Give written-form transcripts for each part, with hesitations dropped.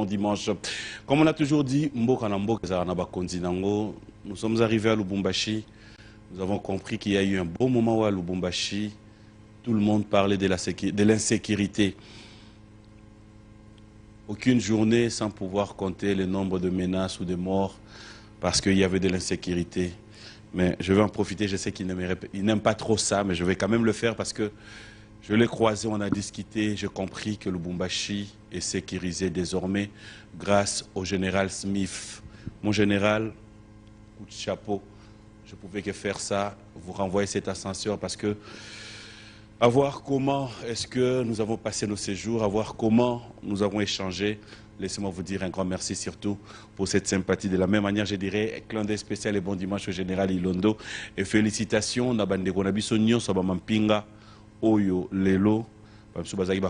bon dimanche. Comme on a toujours dit, nous sommes arrivés à Lubumbashi. Nous avons compris qu'il y a eu un bon moment à Lubumbashi. Tout le monde parlait de l'insécurité. Aucune journée sans pouvoir compter le nombre de menaces ou de morts parce qu'il y avait de l'insécurité. Mais je vais en profiter, je sais qu'il n'aime pas trop ça, mais je vais quand même le faire parce que je l'ai croisé, on a discuté, j'ai compris que Lubumbashi est sécurisé désormais grâce au général Smith. Mon général, coup de chapeau, je ne pouvais que faire ça, vous renvoyer cet ascenseur parce que à voir comment est-ce que nous avons passé nos séjours, à voir comment nous avons échangé. Laissez-moi vous dire un grand merci surtout pour cette sympathie. De la même manière, je dirais, clin d'œil spécial et bon dimanche au général Ilondo. Et félicitations, Nabandeko Nabiso Nyonso Bamampinga, Oyo, Lelo,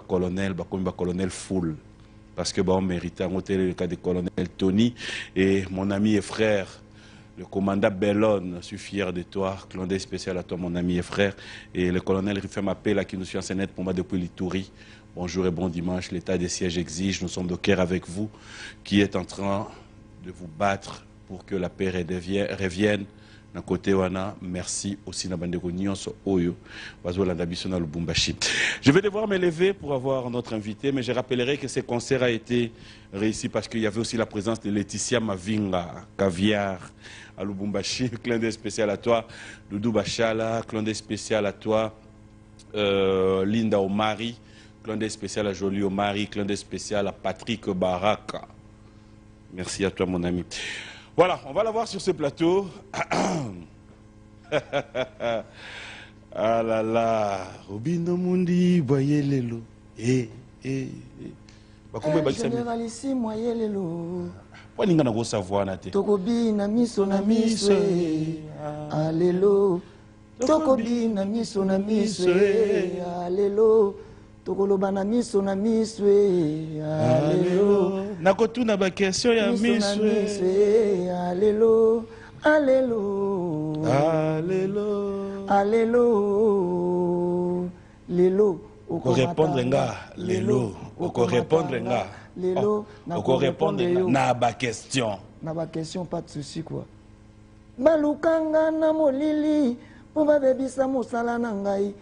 colonel full. Parce que on mérite le cas de colonel Tony et mon ami et frère, le commandant Bellone, je suis fier de toi. Clin d'œil spécial à toi, mon ami et frère. Et le colonel Rifem Appela qui nous suit en scénette pour moi depuis l'Itourie. Bonjour et bon dimanche. L'état des sièges exige. Nous sommes de cœur avec vous qui êtes en train de vous battre pour que la paix revienne. D'un côté, Wana, merci aussi Nabandeko Nyonso Oyo, Bazola Nabisona Lubumbashi. Je vais devoir me lever pour avoir notre invité, mais je rappellerai que ce concert a été réussi parce qu'il y avait aussi la présence de Laetitia Mavinga, Caviar, à Lubumbashi. Clin d'œil spécial à toi, Doudou Bachala, clin d'œil spécial à toi, Linda Omari, clin d'œil spécial à Jolie Omari, clin d'œil spécial à Patrick Baraka. Merci à toi, mon ami. Voilà, on va la voir sur ce plateau. Ah là là, Robino Mundi, Boyelelo. Généralissime, Boyelelo. Pourquoi n'y a pas de savoir, Nate? Tokobi na miso na miso. Allélo. Tokobi na miso na miso. Allélo. Tokoloba na miso na miso. Allélo. Nakotuna ba question ya miso. Allélo. Allélo. Allélo. Allélo. Lelo. Oko répondre nga. Lelo. Oko répondre nga. Lelo. Oko répondre na ba question. Na ba question, pas de souci quoi. Balukanga na molili. Po babebisa mosala na ngai.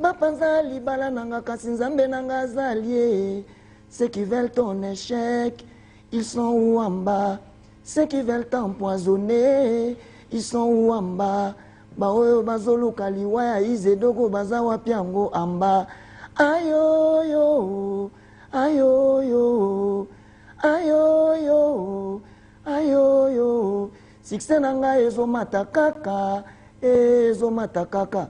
Bapanza libala nanga kasi nzambe nanga zalie. Ceux qui veulent ton échec, ils sont où en bas. Ceux qui veulent t'empoisonner, ils sont où en bas. Baoyo bazolo kaliwaya izedogo bazawa piango en bas. Ayoyo, ayoyo, ayoyo, ayoyo. Succès nanga ezo matakaka, ezo matakaka.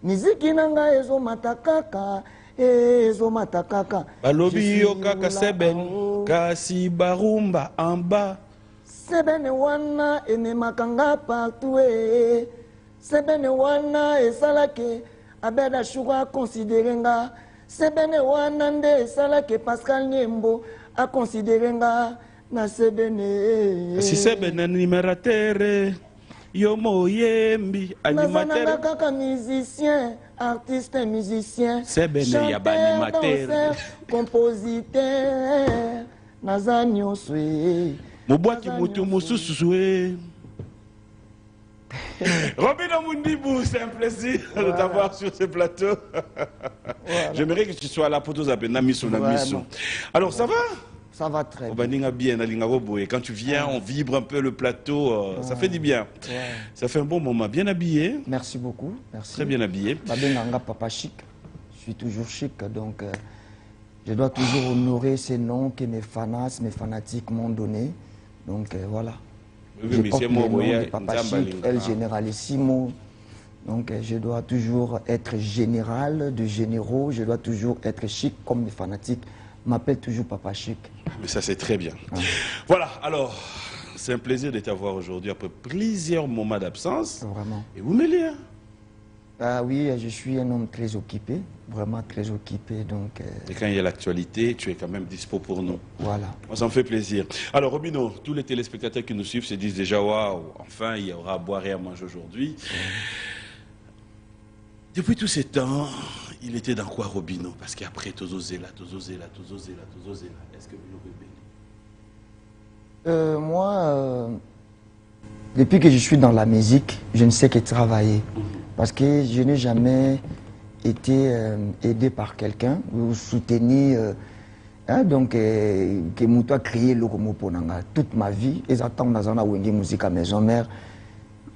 Miziki nanga ezo matakaka, ezo matakaka. Balobi yo kaka seben, kasi barumba en bas. Sebene wana ememakanga partout e. Sebene wana esalake abeda shuka considérenga. Sebene wana nde esalake Pascal Nyembo a considérenga na sebene. Si sebene numératere. Yomo Yembi, animateur. Kaka musicien, artiste musicien, chanteur, danseur, compositeur, Nazanyo Swe. Mobwaki mutu mususue. Robino Mundibou, c'est un plaisir de t'avoir sur ce plateau. J'aimerais que tu sois là pour tous appeler Namiso, Namiso. Alors, ça va? Ça va très bien. Quand tu viens, on vibre un peu le plateau, ça fait du bien. Ça fait un bon moment. Bien habillé. Merci beaucoup. Merci. Très bien habillé. Papa chic. Je suis toujours chic, donc je dois toujours honorer ces noms que mes fanatiques m'ont donnés. Donc voilà. Je porte le nom de Papa Chic, El Generalissimo. Donc je dois toujours être général, de généraux. Je dois toujours être chic comme mes fanatiques m'appelle toujours Papa Chic. Mais ça, c'est très bien. Voilà, alors, c'est un plaisir de t'avoir aujourd'hui après plusieurs moments d'absence. Vraiment. Et vous mêlez, hein? Ah oui, je suis un homme très occupé, vraiment très occupé. Donc, Et quand il y a l'actualité, tu es quand même dispo pour nous. Voilà. Moi, ça me fait plaisir. Alors, Robino, tous les téléspectateurs qui nous suivent se disent déjà, waouh, enfin, il y aura à boire et à manger aujourd'hui. Depuis tous ces temps, il était dans quoi, Robino? Parce qu'après, Tozozela. Est-ce que Bino bébé? Moi, depuis que je suis dans la musique, je ne sais que travailler. Parce que je n'ai jamais été aidé par quelqu'un ou soutenu. Donc, que Moutou a créé le Romoponanga toute ma vie. Et j'attends dans la musique à maison mère.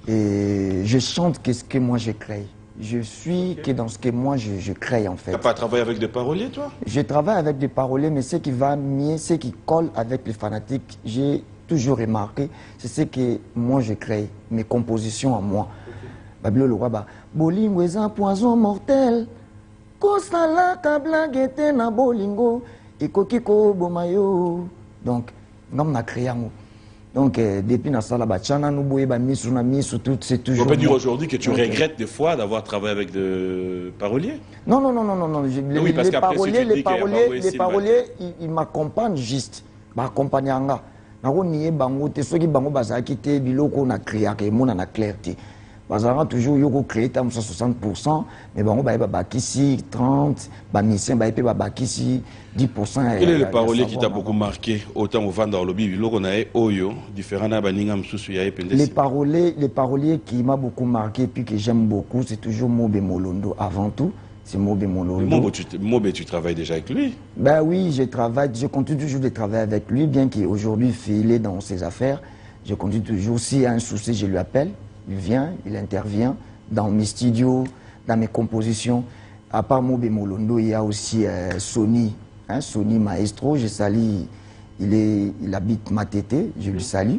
Et je chante que ce que moi je crée. Je suis que dans ce que moi je crée en fait. Tu n'as pas travaillé avec des paroliers, toi? Je travaille avec des paroliers, mais ce qui va mieux, ce qui colle avec les fanatiques, j'ai toujours remarqué, c'est ce que moi je crée, mes compositions à moi. Babilo le roi, bolingo est un poison mortel. Kosala kabla gete na bolingo, ekokiko bomayo. Donc, on a créé un mot. Donc, depuis la salle, c'est toujours. On peut dire aujourd'hui que tu regrettes des fois d'avoir travaillé avec des paroliers? Non, non, non, non, non, non. Oui, parce qu'après, les paroliers, ils m'accompagnent juste. M'accompagnent en gars. Naronie bango te soki bango bazaki te biloko na créer ke mona na clarté. Bazara toujours yoko créer tam 60%, mais bango ba bakisi 30, ba mission ba epé ba bakisi 10%. Quel est le parolier qui t'a beaucoup marqué autant au vent dans le lobby biloko na oyo différent na baninga msusu ya epende? Les paroliers qui m'a beaucoup marqué puis que j'aime beaucoup, c'est toujours Mobé Molondo avant tout. C'est Mobé Molondo. Mobé, tu travailles déjà avec lui? Ben oui, je continue toujours de travailler avec lui, bien qu'aujourd'hui filé dans ses affaires. Je continue toujours, s'il y a un souci, je lui appelle, il vient, il intervient dans mes studios, dans mes compositions. À part Mobé Molondo, il y a aussi Sony, hein, Sony Maestro, je salue, il habite Matete, je le salue.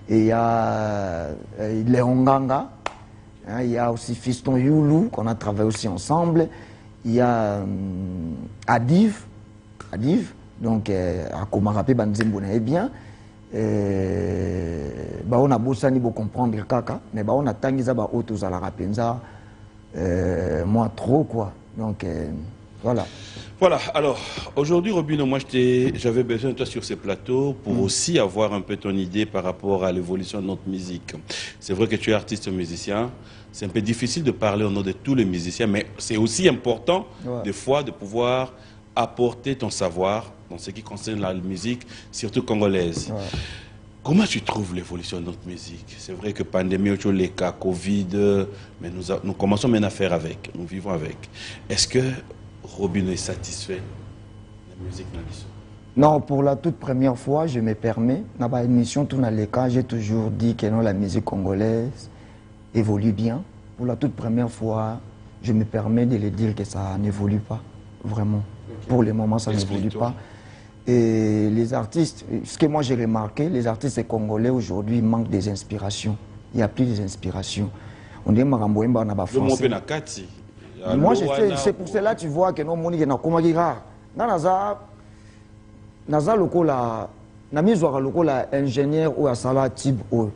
Et il y a Léon Ganga, hein, il y a aussi Fiston Youlou, qu'on a travaillé aussi ensemble. Il y a Adiv, donc à Komarapé Banzembo est bien. On a beau ni beau comprendre kaka, mais on a tangiza ba autos à la rapenza, moi trop quoi. Donc voilà. Voilà, alors aujourd'hui Robino, moi j'avais besoin de toi sur ces plateaux pour aussi avoir un peu ton idée par rapport à l'évolution de notre musique. C'est vrai que tu es artiste musicien, c'est un peu difficile de parler au nom de tous les musiciens, mais c'est aussi important des fois de pouvoir apporter ton savoir dans ce qui concerne la musique, surtout congolaise. Ouais. Comment tu trouves l'évolution de notre musique? C'est vrai que pandémie, les cas, Covid, mais nous commençons maintenant à faire avec, nous vivons avec. Est-ce que Robino est satisfait de la musique nationale? Non, pour la toute première fois, je me permets, dans ma émission, tout dans les cas, j'ai toujours dit que non, la musique congolaise évolue bien. Pour la toute première fois, je me permets de le dire que ça n'évolue pas, vraiment. Okay. Pour le moment, ça n'évolue pas. Et les artistes, ce que moi j'ai remarqué, les artistes congolais aujourd'hui manquent des inspirations. Il n'y a plus d'inspiration. On dit Maramboemba, on a pas français. Moi, c'est pour cela que tu vois que nos moniques na komaki rare. Naza lokola, na mizwaka lokola ingénieur ou asala type o.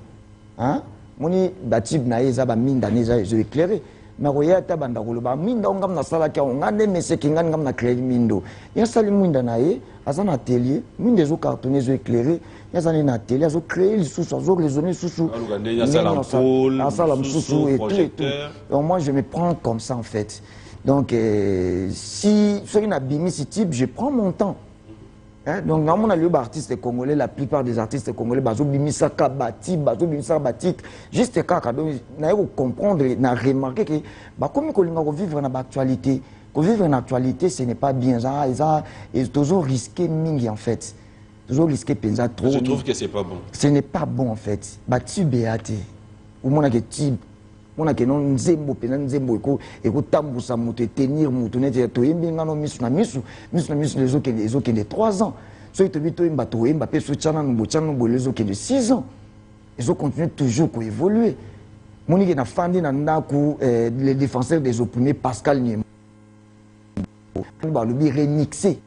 Hein? Moni ba type na eza ba minda neza ezo éclairé. Mais roya ta banda koloba minda ngam na sala ka ngande mese kinga ngam na créer mindo. Ya sali minda na ye, asa na atelier, minda zo cartonné zo éclairé. Ya sali na atelier, zo créer les sous zo raisonner sous. Ya sala ampoule, sous et tout. Donc moi je me prends comme ça en fait. Donc si sur une abimi ce type, je prends mon temps. Hein? Donc, dans mon lieu artiste congolais, la plupart des artistes congolais, bazo bimisa kabati, bazo bimisa batik, juste kaka. Donc, n'a comprendre, n'a remarqué que, comme qu'on a vivre dans l'actualité, vivre dans l'actualité, ce n'est pas bien. Ça, ils ont toujours risqué mingi en fait, toujours risqué penza trop. Je trouve que c'est pas bon. Ce n'est pas bon en fait. Bati beate, ou mon a que type. On a que non nzembo pena nzembo eko tambusa mutu tenir mutu nete to yembinga no misu na misu les autres qui de 3 ans so to bito imba to imba pe so chana no les autres qui de 6 ans ils ont continué toujours à évoluer moni na fandi na ndaku les défenseurs des opprimés Pascal Niembo ba lobi remixé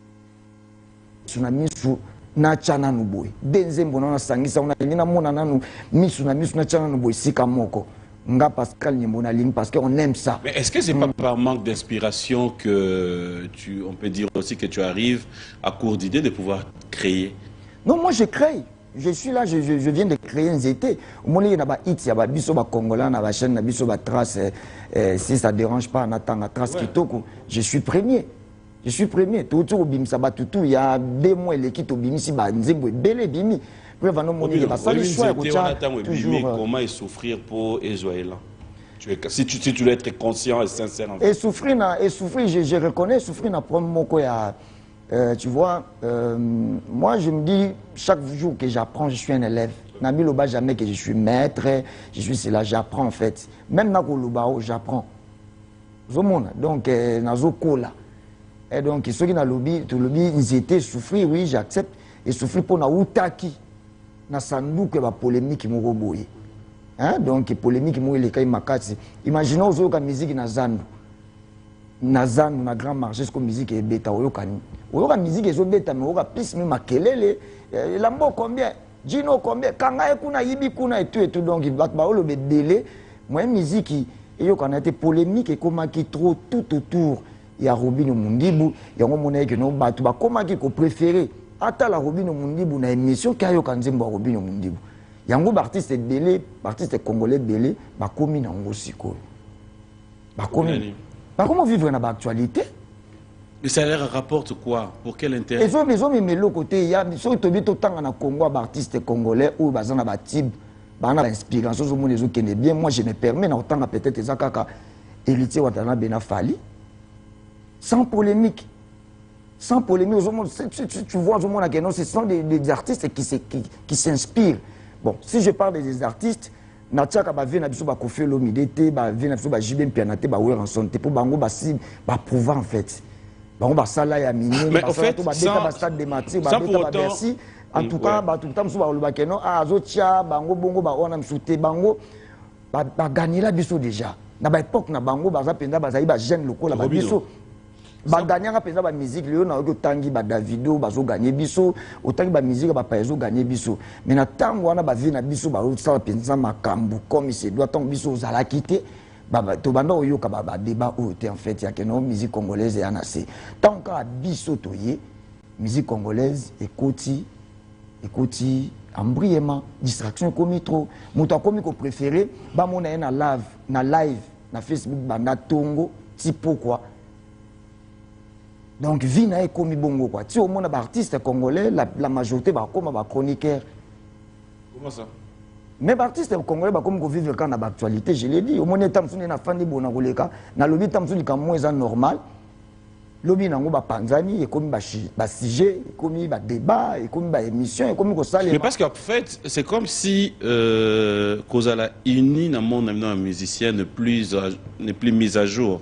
na misu na chana no boy denzembo na sangisa ona na mona nanu misu na chana no boy sika moko. Nga Pascal Niembo ligne parce qu'on aime ça. Mais est-ce que c'est pas par manque d'inspiration que on peut dire aussi que tu arrives à court d'idées de pouvoir créer? Non, moi je crée. Je suis là, je viens de créer un été. Au moment où il y a des hits, il y a des biso congolais, il y a des chaînes, il y a des traces. Si ça ne dérange pas, on attend la trace qui toque. Je suis premier. Je suis premier. Tout au bim ça tout. Il y a 2 mois l'équipe au bimi si ba nzembo belé bimi. Comment et souffrir pour Ezoélan? Si tu dois être conscient et sincère. En fait. Et souffrir, je reconnais souffrir na problème moko ya. Tu vois, moi je me dis chaque jour que j'apprends, je suis un élève. Nami loba jamais que je suis maître, je suis cela, j'apprends en fait. Même na kolobao, j'apprends. Donc nazo kola. Et donc ceux qui na lobby, tout lobby, ils étaient souffrir, oui, j'accepte. Et souffrir pour na outaki, na sandu que ba polémique moko boye. Hein? Donc polémique moko les kai makati. Imaginons aux autres musique na zandu. Na zandu na grand marché ce que musique est bêta oyokani. Oyoka musique ezo bêta mais oyoka plus même makelele. Lambo combien? Gino combien? Kanga kuna yibi kuna et tout donc ba olo be délai. Moi musique eyokana été polémique et comment qui trop tout autour. Il y a Robino Mundibu, il y a un monnaie que nous battons, comment qui ko préféré. Ata la Robino Mundibu na émission kayo kanzembo Robino Mundibu. Il y a un artiste belé, artiste congolais belé, ba komi na ngosiko. Ba komi. Ba comment vivre na actualité? Mais ça leur rapporte quoi? Pour quel intérêt? Et so maison mais le côté il y a so tobi to tanga na Congo ba artiste congolais ou bazana ba tib, ba na inspiration so monezo kende bien. Moi je me permets na tanga peut-être ezakaka héritier watana bena fali. Sans polémique. Sans polémique, tu vois, ce sont des artistes qui s'inspirent. Bon, si je parle des artistes, Natiaka va venir à Kofi Olomide, va venir à JB Pianate, va ouvrir en santé pour Bango va pouvoir en fait. Bango va sala ya mini, mais en fait, sans pour autant, en tout cas, tout le temps, sur le bakeno, Azotia, Bango Bongo, on a sauté Bango, va gagner la biso déjà. Na ba époque na Bango, baza penda baza jeune local la biso. Baganyanga pesa ba musique leo na otangi ba Davido bazo gagner biso otangi ba musique ba paezo gagner biso mais na tango wana ba vie na biso ba sala penza makambu comme c'est doit tant biso zala quitter ba to banda oyoka ba débat oté en fait ya que non musique congolaise ya nase tant ka biso toyé musique congolaise ekoti embrièmement distraction comme trop moto comme ko préféré ba mona na live na Facebook banda tongo ti pourquoi. Donc, Vina est comme bongo quoi. Si au monde artiste congolais, la majorité va comme un chroniqueur. Comment ça? Mais artiste congolais va comme vivre quand on a l'actualité, je l'ai dit. Au monde tamsou na fandi bona goleka, na lobby tamsou comme moins normal. Lobby na ngoba panzani et comme ba sujet, comme ba débat, et comme ba émission, et comme ko sale. Mais parce qu'en fait, c'est comme si Kozala uni na mon ami musicien n'est plus mise à jour.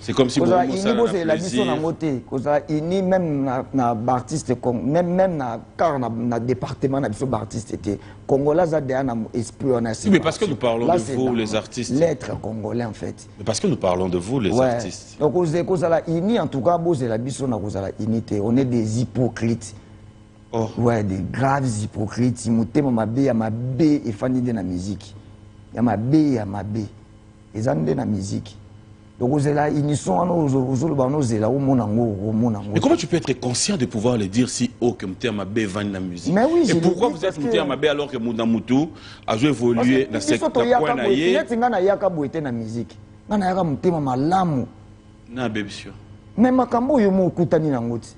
C'est comme si vous la mission na moté koza ini même na artiste même na car na département na biso artiste était congolais za de na espionnage. Oui, mais parce que nous parlons de vous les artistes. L'être congolais en fait. Mais parce que nous parlons de vous les artistes. Donc koza la ini en tout cas boze la biso na koza la unité, on est des hypocrites. Oh. Ouais, des graves hypocrites. Motema mabe ya mabe et fani de la musique. Ya mabe ya mabe. Ezande na musique. Donc, mais comment tu peux être conscient de pouvoir le dire si oh que Mouté Mabé vend la musique? Mais oui, et pourquoi vous êtes Mouté Mabé alors que Moudamoutou a évolué dans cette coin na musique? Na yaka Moutéma malamu. Na bébisio. Mais makambo yo mo kutani na ngoti.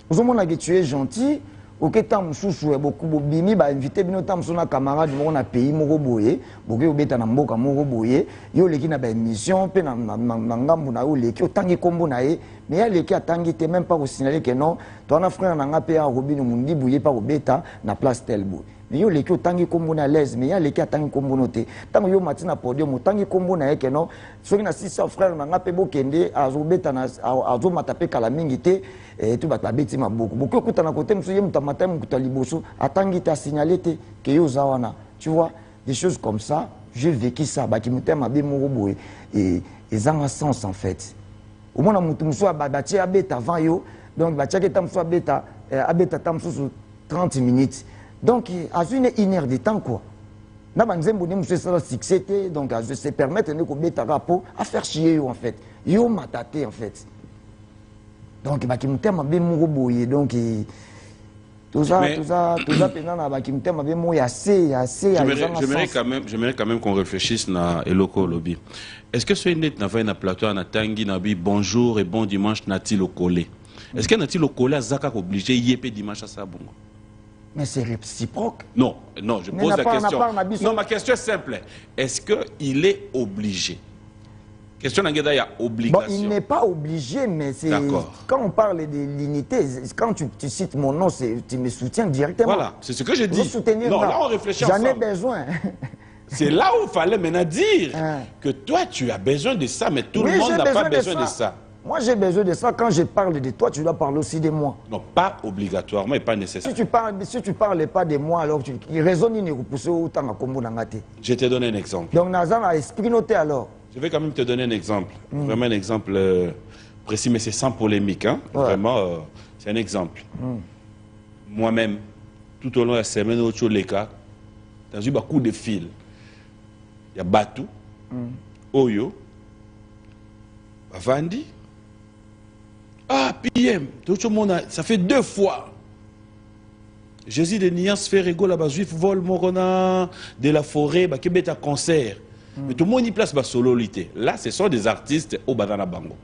Ozomona que tu es gentil. Ok, tam susu beaucoup bimi ba invité bino tam sona camarade mo na pays moko boye boke obeta na mboka moko boye yo leki na ba émission pe na ngambu na yo leki otangi kombo na ye mais ya leki atangi te même pas ko signaler que non toi na frère na nga pe a Robino Mundibu ye pa obeta na place Telbo mais yo leki otangi kombo na l'aise mais ya leki atangi kombo noté tango yo matina podium otangi kombo na ye que non soki na sisa frère na nga pe bokende azobeta na azomata pe kala mingi te et tout va bêti ma beaucoup beaucoup écoute na côté monsieur yem tamata mukuta liboso atangi ta signalé que yo zawana tu vois des choses comme ça j'ai vécu ça ba ki mutema be moko boye et ezanga sens en fait au moins mutu muso abati abeta avant yo donc ba tiake tamso abeta tamso 30 minutes donc à une heure de temps quoi na banzembo ni muso ça succès donc je se permettre ne ko beta rapo à faire chier yo en fait yo mataté en fait. Donc, donc j'aimerais quand même qu'on réfléchisse na eloko lobby. Est-ce que ce net n'a pas un plateau na tangi na bi bonjour et bon dimanche nati lo collé? Est-ce que nati lo collé azaka obligé yépé dimanche à ça bongo? Mais c'est réciproque. Non, non, je pose la question. Non, ma question est simple. Est-ce qu'il est obligé? Question d'Angueda, il y a obligation. Bon, il n'est pas obligé, mais c'est... Quand on parle de l'unité, quand tu cites mon nom, tu me soutiens directement. Voilà, c'est ce que j'ai dit. Non, là, on réfléchit ensemble. J'en ai besoin. C'est là où il fallait maintenant dire que toi, tu as besoin de ça, mais tout le monde n'a pas besoin de ça. Moi, j'ai besoin de ça. Quand je parle de toi, tu dois parler aussi de moi. Non, pas obligatoirement et pas nécessairement. Si tu parles pas de moi, alors il raisonne, il repousse autant à Kombo Nangate. Je t'ai donné un exemple. Donc, Nazan a esprit noté alors. Je vais quand même te donner un exemple. Vraiment un exemple précis, mais c'est sans polémique. Hein? Ouais. Vraiment, c'est un exemple. Moi-même, tout au long de la semaine, au Tcholeka, dans un coup de fil, il y a Batou, Oyo, Vandi. Ah, PM, tout le monde ça fait 2 fois. Jésus de Nias fait rigolo là-bas, Juif vol Morona, de la forêt, bah, qui est à concert. Mais tout le monde y place ma sololité. Là, ce sont des artistes au Badana Bango.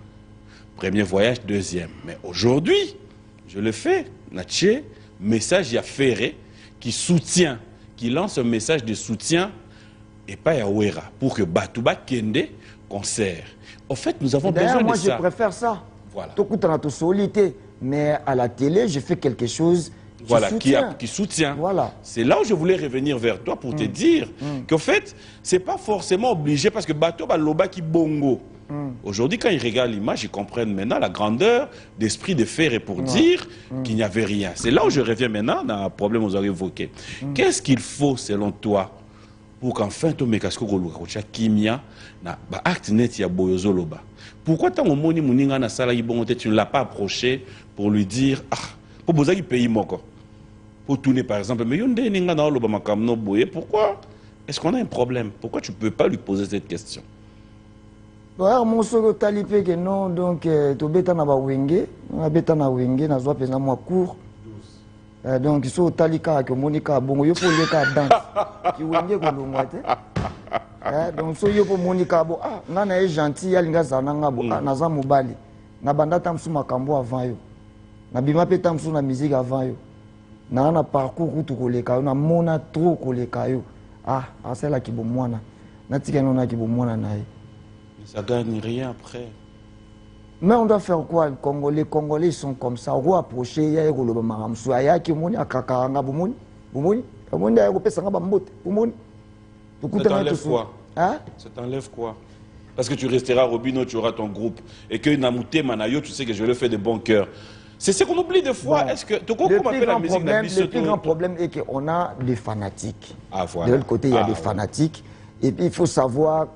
Premier voyage, deuxième. Mais aujourd'hui, je le fais. Natché, message y a Ferré qui soutient, qui lance un message de soutien et pas à Ouera pour que Batouba Kende concert. En fait, nous avons besoin de ça. Moi, je préfère ça. Voilà. Tout coûte dans ta solité. Mais à la télé, je fais quelque chose. Voilà, qui soutient. Voilà. C'est là où je voulais revenir vers toi pour te dire qu'en fait, c'est pas forcément obligé parce que bateau loba qui bongo. Aujourd'hui, quand ils regardent l'image, ils comprennent maintenant la grandeur d'esprit de Ferré pour dire qu'il n'y avait rien. C'est là où je reviens maintenant dans le problème que vous avez évoqué. Qu'est-ce qu'il faut, selon toi, pour qu'enfin, tu me casques au kimia na acte net ya boyozo loba. Pourquoi tant au moni muninga na sala ibongo tu ne l'as pas approché pour lui dire ah pour poser qui pays moko pour tourner par exemple mais yonde ninga na loba makamno boye pourquoi est-ce qu'on a un problème? Pourquoi tu ne peux pas lui poser cette question? Alors mon solo talipé que non donc to beta na ba wenge na beta na wenge na zwa pena moi court. Donc, il faut talika que Monica bongo yo pour le cas danse qui wenge ko longwate donc so yo pour Monica bo ah ngana est gentil ya linga zananga bo na za mobali na banda tamsu makambo avant yo na bima pe tamsu na musique avant yo na parcours tout koleka yo na mona trop koleka yo ah c'est là qui bo mwana na tika nona qui bo mwana na ça gagne rien après. Mais on doit faire quoi? Les Congolais sont comme ça. On doit approcher, il y a le maramsou, il y a qui moni akakanga bumoni, bumoni, bumoni a européen sanga bambote, bumoni. Ça t'enlève quoi? Hein? Ça t'enlève quoi? Parce que tu resteras Robino, tu auras ton groupe et que Namouté Manayo, tu sais que je le fais de bon cœur. C'est ce qu'on oublie des fois. Bon. Est-ce que le plus grand problème est qu'on a des fanatiques. Ah, voilà. De l'autre côté, il y a des fanatiques et puis il faut savoir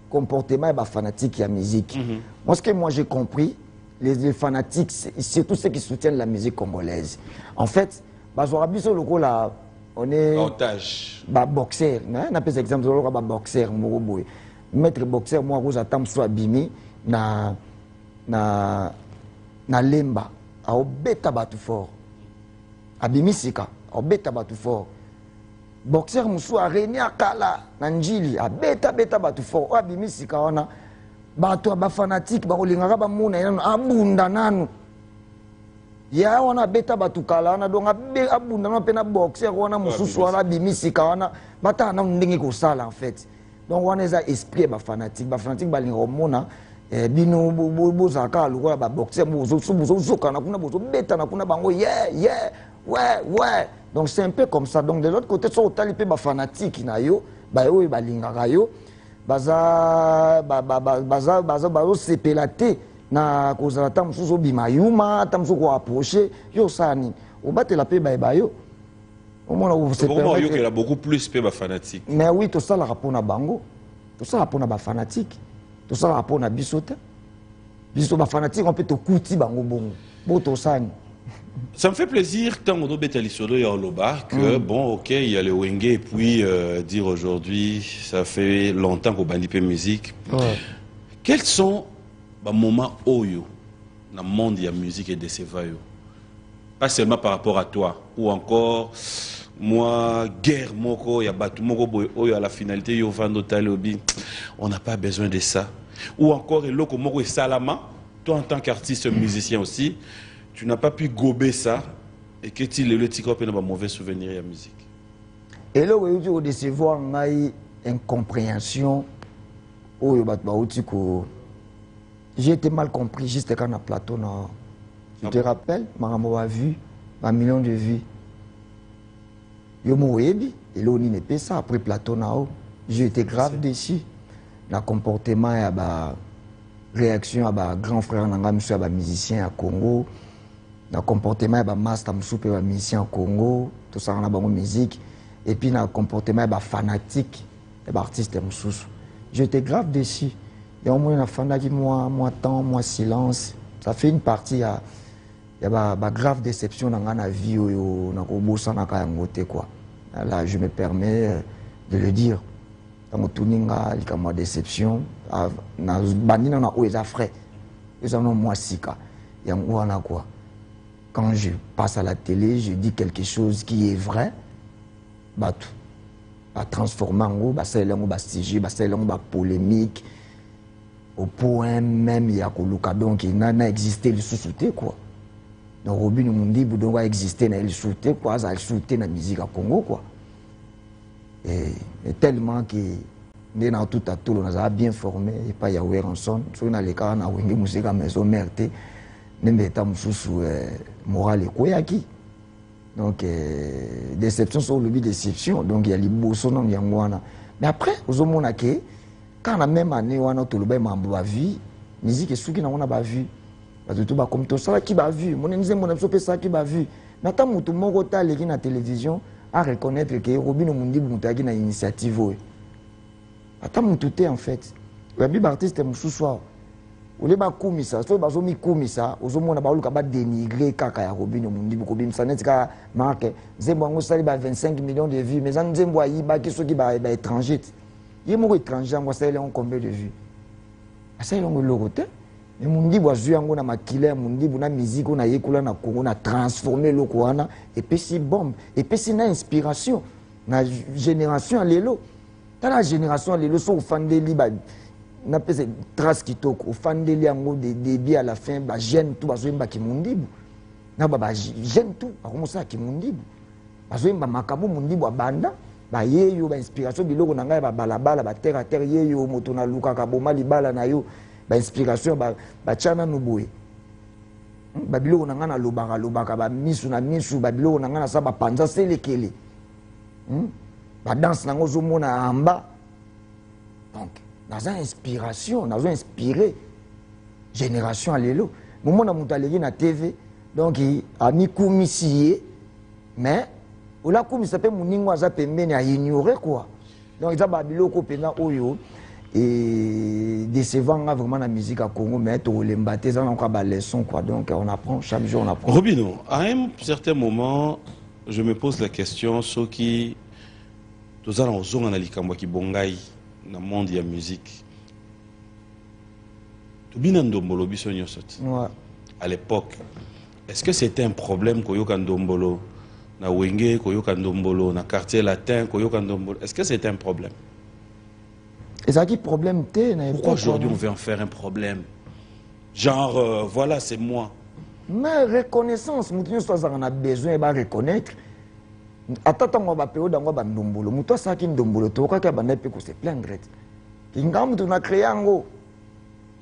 comportement et fanatique et la musique. Moi, ce que moi j'ai compris, les fanatiques, c'est tous ceux qui soutiennent la musique congolaise. En fait, on est boxeur. On appelle cet exemple de boxeur. Maître boxeur, moi, j'attends soit bimi na lemba. A obeta batu fort. A bimi sika. A obeta batu fort. Boxeur musu a reni akala na njili a beta batu fort a bimisi kaona bato ba fanatique ba kolingaka ba muna nanu abunda nanu ya wana beta batu kala wana donc abunda na pena boxeur wana mususu wana bimisi kaona bata na ndenge ko sala en fait donc wana eza esprit ba fanatique ba linga mona bino bozaka lokola ba boxeur bozoka na kuna bozo beta na kuna bango ouais. Donc c'est un peu comme ça. Donc de l'autre côté, so talipé ba fanatique na yo, ba yo ba lingaka yo, baza sepelate na kozala tam suzo bimayuma, tam suzo ko approcher, yo sani. O batela pe ba yo. Au moins on se permet. Il y a beaucoup plus pe ba fanatique. Mais oui, tout ça la rapport na bango. Tout ça rapport na ba fanatique. Tout ça rapport na bisota. Biso ba fanatique on peut te kuti bango bongo. Boto sani. Ça me fait plaisir, tant qu'on doit et Oloba, que bon, ok, il y a le Wenge, et puis dire aujourd'hui, ça fait longtemps qu'on bandit peu musique. Quels sont les moments Oyo dans le monde de la musique et de ces vaillots? Pas seulement par rapport à toi, ou encore, moi, guerre, moko, il y a battu moko, Oyo à la finalité, yo vando talobi, on n'a pas besoin de ça. Ou encore, et loko moko et salama, toi en tant qu'artiste musicien aussi, tu n'as pas pu gober ça Et qu'est-il le tika peut avoir mauvais souvenir à la musique? Et là où il décevoir une incompréhension où j'ai été mal compris juste quand on a plateau. Je te rappelle, Maramo a vu un million de vues. Yo moebi et là on n'est pas ça après plateau nao. J'ai été grave déçu. Le comportement et la réaction à grand frère nanga monsieur à musicien à Congo. Le comportement et master monsieur à musicien au Congo, tout ça on a bonne musique et puis le comportement et fanatique et artiste monsieur. J'étais grave déçu. Il y a au moins une fan qui moi temps, moi silence. Ça fait une partie à il y a une grave déception dans la vie quoi. Là, je me permets de le dire. Dans mon tuninga, il y a une déception. Dans les frais. Ils ont moi sika. Il y a quoi. Quand je passe à la télé, je dis quelque chose qui est vrai. Bah tout. Bah transformer en gros, bah c'est un sujet, bah c'est une polémique. Au point même, il y a donc il n'a existé le sous-souté quoi. Donc Robin Mundi doit exister dans le soutien quoi, ça soutient la musique à Congo quoi. Et tellement que dans tout à tout on a bien formé et pas Yahweh Ranson, sur dans les cas on a une musique à maison merde, même état sous moral et koyaki. Donc déception sur le but déception, donc il y a les bosso non yangwana. Mais après aux hommes que quand la même année on a tout le bien mamba vie, musique est sous qui on a pas vu. Parce que tout comme tout ça qui va vu, mon ennemi mon absolu ça qui va vu. Mais tant que tout le monde a les la télévision à reconnaître que Robin Mundi Boutagi na initiative. Attends tout est en fait. Le bib artiste est soir. Ou les ba kumisa, so ba zo mi kumisa, ozo mona ba luka ba dénigrer kaka ya Robin Mundi ko bim sanet ka marque zembo ngo sali ba 25 millions de vues mais en zembo yi ba ki so ki ba étranger. Yemo étranger ngo sali on combien de vues. Ça il on le côté. Mais Mundi boazu yango na makile Mundi buna musique on a yekula na Congo na transformer loko wana et puis si bombe et puis si na inspiration na génération lelo ta la génération lelo so fandeli ba na pese trace kitoko fandeli yango de début à la fin ba jeune tout bazo yemba ki Mundi na ba jeune tout akomosa ki Mundi bazo yemba makabo Mundi bo banda ba yeyo ba inspiration biloko na ngai ba balabala ba terre à terre yeyo moto na luka ka boma libala na yo ba inspiration ba chana nubué ba biloko na ngana lobaka ba misu na misu ba biloko na ngana sa ba panza selekele ba danse na ngozo mona amba donc naza inspiration nazo inspiré génération à lelo moment na mutaleki na TV donc ami kumisié mais ola kumisa pe muningo aza pembeni a ignorer quoi donc ils a ba biloko pena oyo et décevant vraiment la musique à Congo mais tout les mbaté ça encore ba leçon quoi donc on apprend chaque jour on apprend. Robino, à un certain moment je me pose la question ceux qui tous allons aux on a likambo ki bongai dans monde de la musique. Tout bien ndombolo biso nyosoti. Ouais. À l'époque, est-ce que c'était un problème koyoka ndombolo na wenge koyoka ndombolo na quartier latin koyoka ndombolo? Est-ce que c'était un problème? Et ça qui problème t'es. Pourquoi aujourd'hui on veut en faire un problème? Genre, voilà, c'est moi. Mais reconnaissance, on a besoin de reconnaître. Attends, on va payer dans le ndombolo. Mouto ça qui ndombolo, tu vois qu'il y a un se plaindre.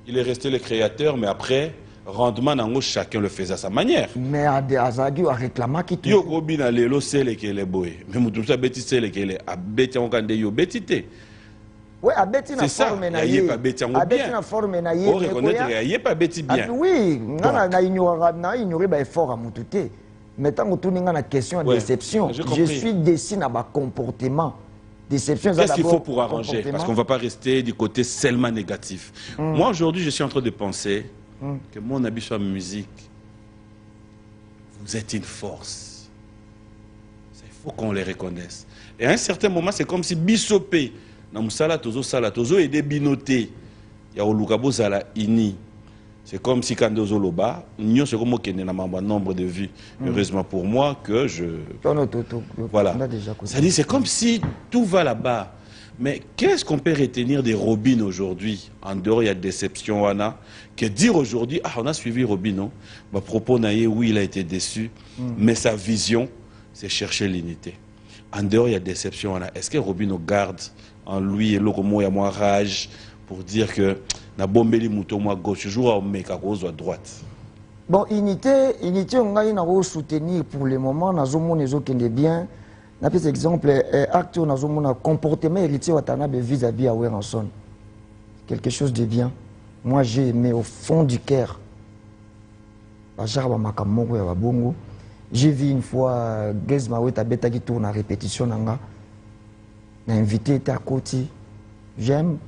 Il est resté le créateur, mais après, rendement, chacun le faisait à sa manière. Mais Azagi a réclamé qui tout. Yo kobina lelo sele ke le boy. Mais moutou ça beti sele ke le abeti on kande yo betité. Oui, abeti na forme na yé. Abeti na forme na yé. On reconnaître yé pas beti bien. Oui, na ignorer ba effort à moutouté. Mais tant que tout n'est pas question de déception, je suis déçu dans ma comportement. Déception. Qu'est-ce qu'il faut pour arranger? Parce qu'on ne va pas rester du côté seulement négatif. Moi aujourd'hui, je suis en train de penser que mon habit sur la musique, vous êtes une force. Il faut qu'on les reconnaisse. Et à un certain moment, c'est comme si Bissopé, dans Tozo et des binotés, il y a Olukabo Zala Ini. C'est comme si quand Zoloba, nous sommes un nombre de vues. Heureusement pour moi que je. Voilà. C'est comme si tout va là-bas. Mais qu'est-ce qu'on peut retenir des Robin aujourd'hui? En dehors, il y a déception, Anna. Que dire aujourd'hui, ah, on a suivi Robin, non? À propos, oui, il a été déçu. Mais sa vision, c'est chercher l'unité. En dehors, il y a déception, Anna. Est-ce que Robin garde en lui et l'Oromo et moi rage pour dire que na bombeli mouton moi gauche, toujours à mec à droite? Bon, unité, on a une soutenir pour le moment. Nous avons des bien. Par exemple, acte nous avons un comportement héritier vis-à-vis à Weranson. Quelque chose de bien. Moi, j'ai aimé au fond du cœur. J'ai vu une fois Gezmawe Tabeta qui tourne en répétition. J'ai invité à côté. J'aime.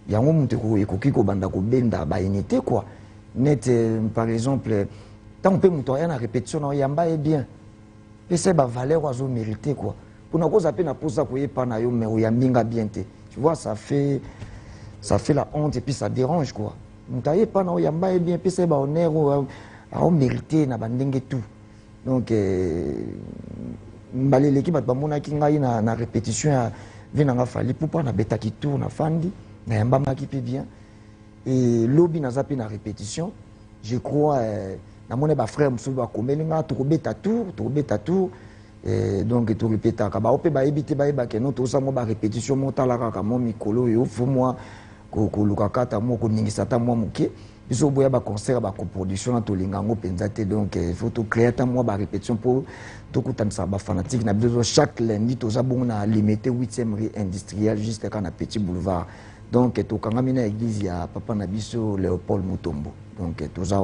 Il y a un moment où il y a une unité, quoi. Net, par exemple, tant on peut monter en répétition, il y a un bien. Et c'est la valeur qu'on mérité, quoi. Pour nous cause à peine à poser ça, mais il y a bien. Tu vois, ça fait la honte et puis ça dérange, quoi. Monter pas il y a bien, puis c'est honneur à mérité, na bandenge tout. Donc, l'équipe a na répétition, vient fallu pour pas na bêta qui tourne, na fandi, na yamba qui peut bien. Et lobby n'a pas na répétition, je crois, na mon frère Moussouba Komelinga, tu rebeta tour, donc tu répètes à Kaba, on va éviter que nous tous avons une répétition, mon talara, mon mikolo, et au fond, moi, Kolukakata, moi, Koningisata, moi, Mouké, puis au bout, concert, coproduction, dans Tolingango, Penzate, donc il faut créer une répétition pour tout le monde fanatique. Chaque lundi, tu as limité 8e rue industrielle jusqu'à un petit boulevard. Donc, tu as une église, il y a Papa Nabiso, Léopold Mutombo. Donc, tu as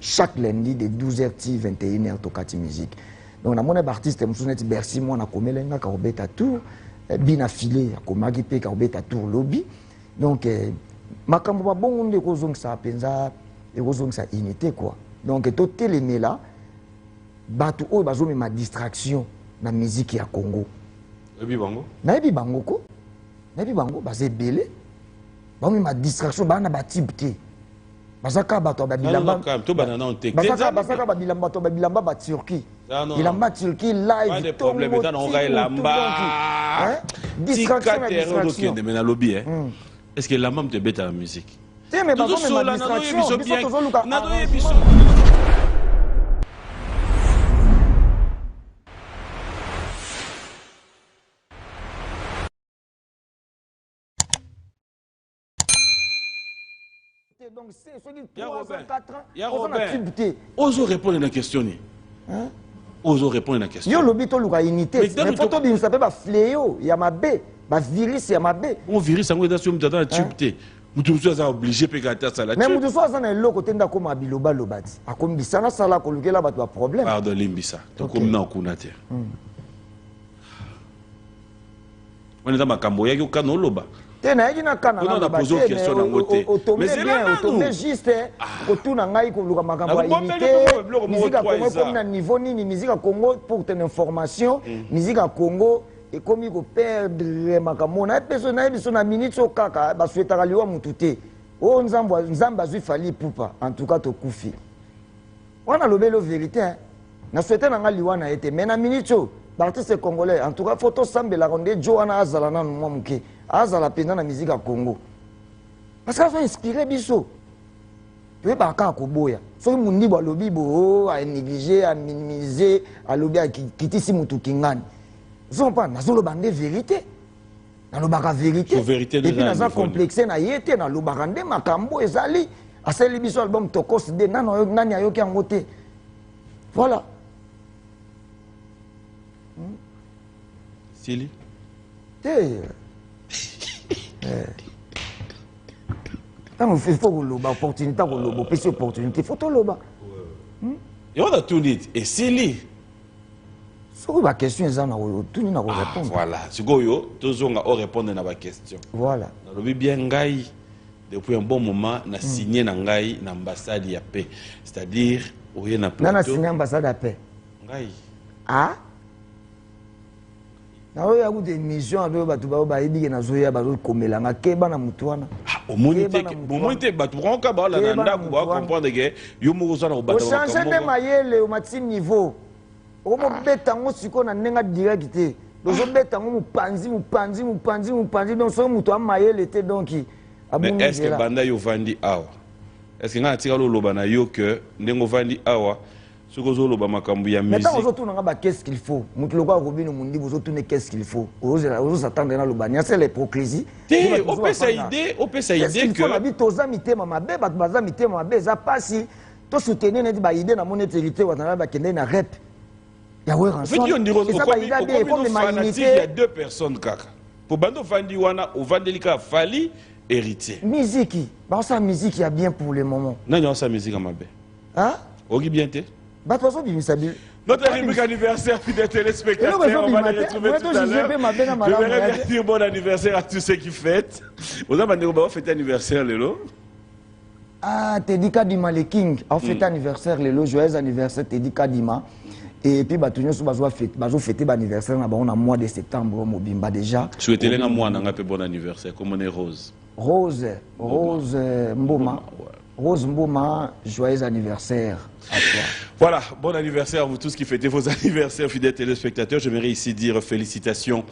chaque lundi de 12h à 21h, tu as musique. Donc, mon artiste, je suis Bercy, moi, je suis Komelenga, je suis tour, bien affilé, je suis tour lobby. Donc, makambo bon de kozong sa penza et kozong sa unité, quoi. Donc, tout télémé là, batu o bazo ma distraction na musique ya Congo. Ebi bango? Na ebi bango ko? Na ebi bango bazé belé. Ba ma distraction ba na ba tibté. Bazaka bato ba bilamba. To banana on tek. Bazaka ba bilamba to ba bilamba ba Turquie. Bilamba Turquie live. Pas de problème dans on ga lamba. Distraction na distraction. Mais na lobby hein. Est-ce que la maman te bête à la musique? Mais pas ma distraction. Donc c'est ceux qui 304 ans. Il y a Robin. Ose répondre à la question. Ose répondre à la question. Yo lobito luka unité. Mais photo bi ça peut pas fléau, il y a ma B, ba virus ya ma B. On virus ça ngwe sur mutata na tubté. Mutu so obligé pe gata ça là. Mais mutu so ça na loko tenda ko ma biloba lobati. Akomi sana sala ko lukela ba to problème. Pardon limbisa. To comme na kuna te. On est dans makambo ya yo kana loba. Tena yina kana na poser une question na ngote. Mais c'est bien, automé juste ko tuna ngai ko luka makambo ya unité. Musique à Congo comme na niveau nini musique à Congo pour ton information, musique à Congo et comme il faut perdre makambo na personne na biso na minute so kaka ba souhaitera liwa mututé. O nzamba zui fali pupa en tout cas to kufi. On a lobelo vérité hein. Na souhaiter na ngai liwa na été mais na minute so l'artiste congolais en tout cas photo sambe la ronde Joana azala na moi muke. Azala penda na musique à Congo. Parce qu'ils sont inspirés biso. Tu veux pas quand boya. So mundi bo lobi bo a négliger, à minimiser, à lobi à kitisi mutu kingani. Ils pas na solo bande vérité. Na lo baka vérité. Et puis na ça complexé na yete na lo bakande makambo ezali. Aseli biso album Tokos de nani ayoki angote. Voilà. Sili. Il faut l'opportunité, il faut tout l'oba. Et on a tout dit. Et Sili. C'est la question, tout le monde répondre. Voilà. C'est quoi, tout le monde répondre à la question. Voilà. On a bien Ngaï, depuis un bon moment, on a signé Ngaï dans l'ambassade de paix. C'est-à-dire, on a signé l'ambassade de paix. Ngaï. Ah? Na oya ku des missions ado batu ba yebi na zoya ba komela nga keba na mutuana au monite batu ronka ba la nanda ku ba comprendre que yo mo zo na ba o changer de mayele au maximum niveau o mo beta ngo siko na nenga direct bozobeta ngo mupanzi donc so muto amayele était donc mais est-ce que banda yo vandi awa est-ce que nga tika loba na yo que ndengo vandi awa soko zo loba makambu ya musique mais tant on ba qu'est-ce qu'il faut mutu lokwa robino mundi bozo tourner qu'est-ce qu'il faut ozo s'attendre na loba c'est l'hypocrisie on peut ça idée que on habite aux amis mama be bat bazami te mama be za pasi to soutenir net ba idée na monétarité wa na ba kende na rep ya ouais en fait on dit il y a deux personnes kaka pour bando vandi wana o vandelika fali héritier musique ba ça musique ya bien pour le moment non ça musique ma be hein ogi bien te bah toi bimisa bi notre rubrique anniversaire fidèles téléspectateurs, on va les retrouver tout à l'heure. Je voudrais bien dire bon anniversaire à tous ceux qui fêtent. Vous avez fêté anniversaire, Lélo? Ah, Teddy Kadima, le King, a fêté anniversaire, Lélo, joyeux anniversaire, Teddy Kadima. Et puis, bah, tout le monde a fêté l'anniversaire dans le mois de septembre, au Mobimba déjà. Souhaitez-les un mois, un bon anniversaire, comme on est Rose. Rose Mboma. Rose Mboma, joyeux anniversaire à toi. Voilà, bon anniversaire à vous tous qui fêtez vos anniversaires, fidèles téléspectateurs. J'aimerais ici dire félicitations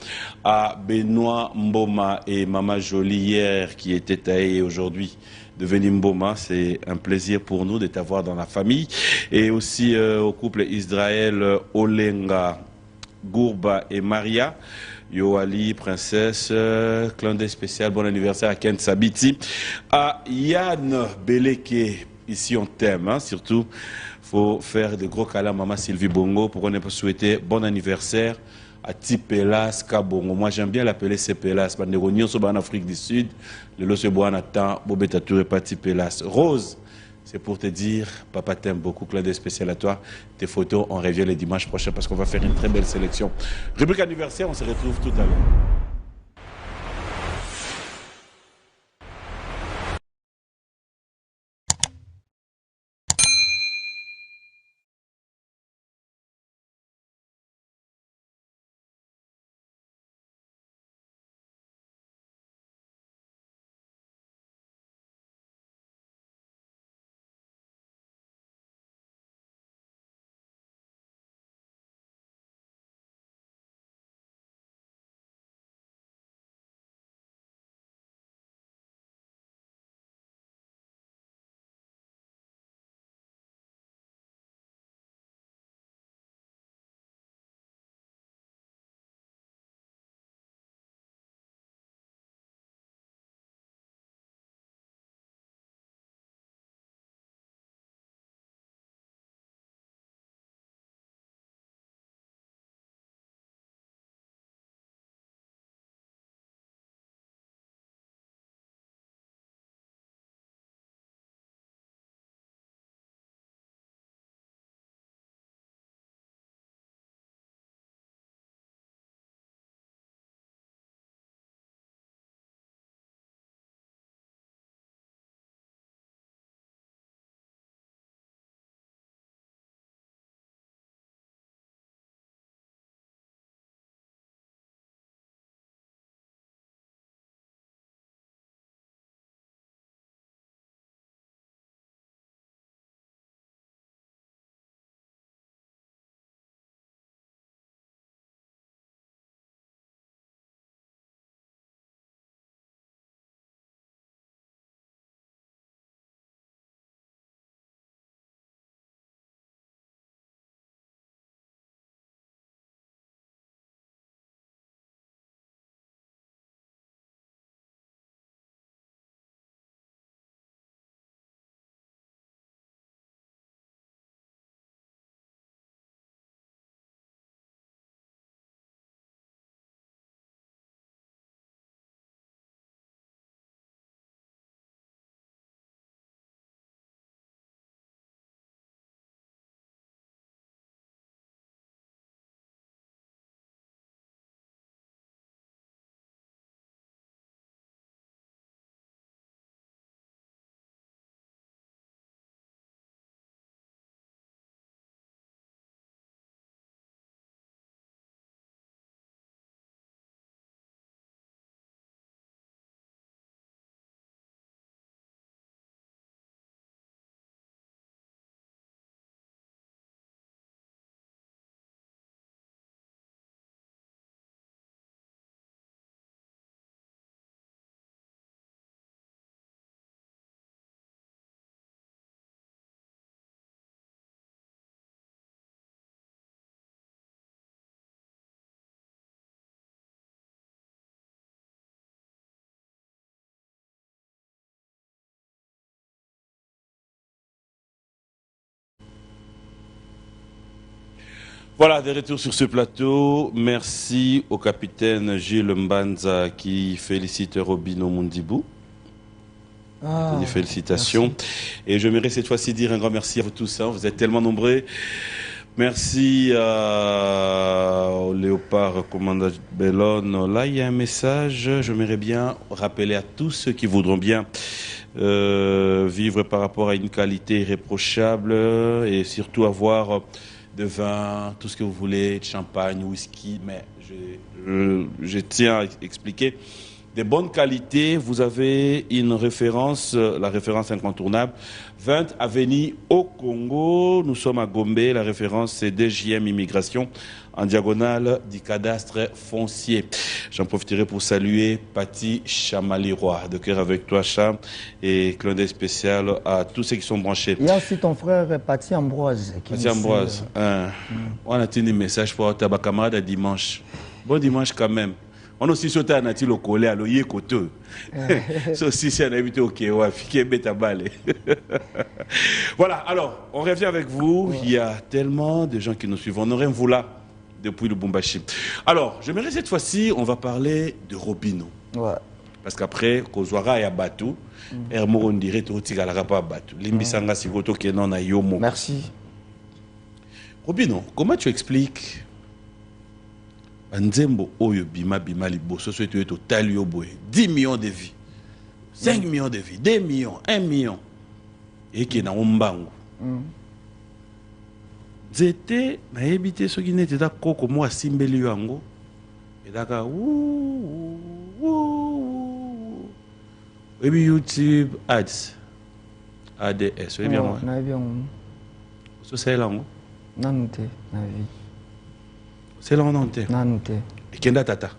à Benoît Mboma et Mama Jolie hier qui étaient taillés aujourd'hui devenir Mboma. C'est un plaisir pour nous de t'avoir dans la famille. Et aussi au couple Israël Olenga, Gourba et Maria. Yoali, princesse, clin spécial, bon anniversaire à Ken Sabiti, à Yann Beleke, ici on t'aime, hein, surtout, faut faire de gros câlins à maman Sylvie Bongo pour qu'on ait souhaiter bon anniversaire à Tipelas Kabongo. Moi j'aime bien l'appeler Cepelas, parce que en Afrique du Sud, le lot se boit en attend, Bobeta Touré pas Tipelas. Rose, c'est pour te dire, papa t'aime beaucoup, clin d'œil spécial à toi. Tes photos, on revient le dimanche prochain parce qu'on va faire une très belle sélection. Rubrique anniversaire, on se retrouve tout à l'heure. Voilà, de retour sur ce plateau. Merci au capitaine Gilles Mbanza qui félicite Robino Mundibou. Des félicitations. Merci. Et j'aimerais cette fois-ci dire un grand merci à vous tous. Hein. Vous êtes tellement nombreux. Merci au Léopard Commandant Bellone. Là, il y a un message. J'aimerais bien rappeler à tous ceux qui voudront bien vivre par rapport à une qualité irréprochable et surtout avoir de vin, tout ce que vous voulez, de champagne, whisky. Mais je tiens à expliquer. Des bonnes qualités, vous avez une référence, la référence incontournable, 20 Avenue au Congo, nous sommes à Gombe, la référence c'est DJM Immigration, en diagonale du cadastre foncier. J'en profiterai pour saluer Patti Chamaliroy, de cœur avec toi Cham, et clin d'œil spécial à tous ceux qui sont branchés. Il y a aussi ton frère Patti Ambroise. Patti Ambroise, on a tenu un message pour ta camarade à dimanche. Bon dimanche quand même. On a aussi sauté à Nati le collé à l'oyer côté. Ça aussi, c'est un invité au Kéwa, Fiké Betabale. Voilà, alors, on revient avec vous. Ouais. Il y a tellement de gens qui nous suivent. On aurait vous là depuis le Bumbashi. Alors, j'aimerais cette fois-ci, on va parler de Robino. Ouais. Parce qu'après, Kozwara et Abatou, Hermo, on dirait tout le monde pas Abatou. Limbisanga Sigoto qui est non à Yomo. Merci. Robino, comment tu expliques Nzembo oyo bima bima liboso so eto tali yo boye 10 millions de vies 5 millions de vies 2 millions 1 million et qui na ombango zete na yebite so ki nete ta koko mo asimbeli yango edaka ebi YouTube ads ADS ebi yango na ebi yango so c'est lango nante na vie. C'est là on entend. Non, et Kenda Tata.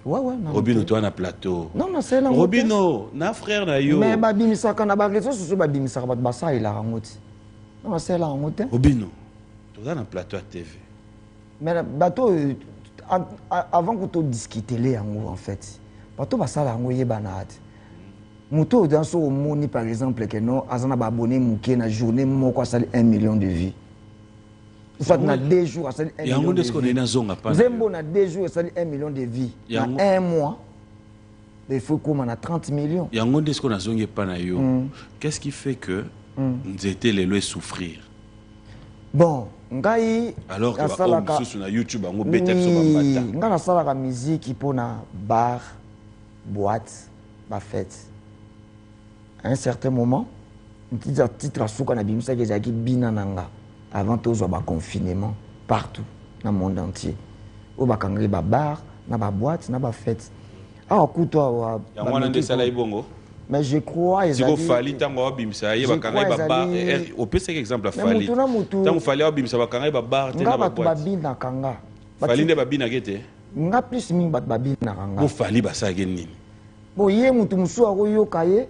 Ouais, non. Robino, toi, on a plateau. Non, c'est là. Robino, na frère, na yo. Mais Babi Misaka, na réseaux sociaux, Babi Misaka, Bassa, il a rangoti. Non, c'est là, on entend. Robino, tu es dans plateau à TV. Mais bateau, avant que tu discutes les en fait, bateau, Bassa, la rangoye banat. Mouto, dans ce moni, par exemple, que non, Azana Babone, Mouké, na journée, Moko, ça 1 million de vies. Soit na 2 jours, ça 1 million de vies. Zembo na 2 jours, ça 1 million de vies. Dans 1 mois, il faut qu'on a 30 millions. Qu'est-ce qui fait que nous étions les lois souffrir? Bon, ngai alors que sur YouTube, on a la musique pour na bar, boîte, ma fête. À un certain moment, un petit titre à souka na bimisa que j'ai binananga. Avant tout, il y a un confinement partout dans le monde entier. Il y a un bar, il y a une boîte, il y a une fête. Alors, écoute, toi, mais je crois que si vous fallait tant que bimsa y a bar au pire exemple à fallait tant que fallait bimsa bakanga bar te na babina kanga fallait ne babina gete nga plus min bat babina kanga vous fallait basa nini bon ye mutu musu akoyo kaye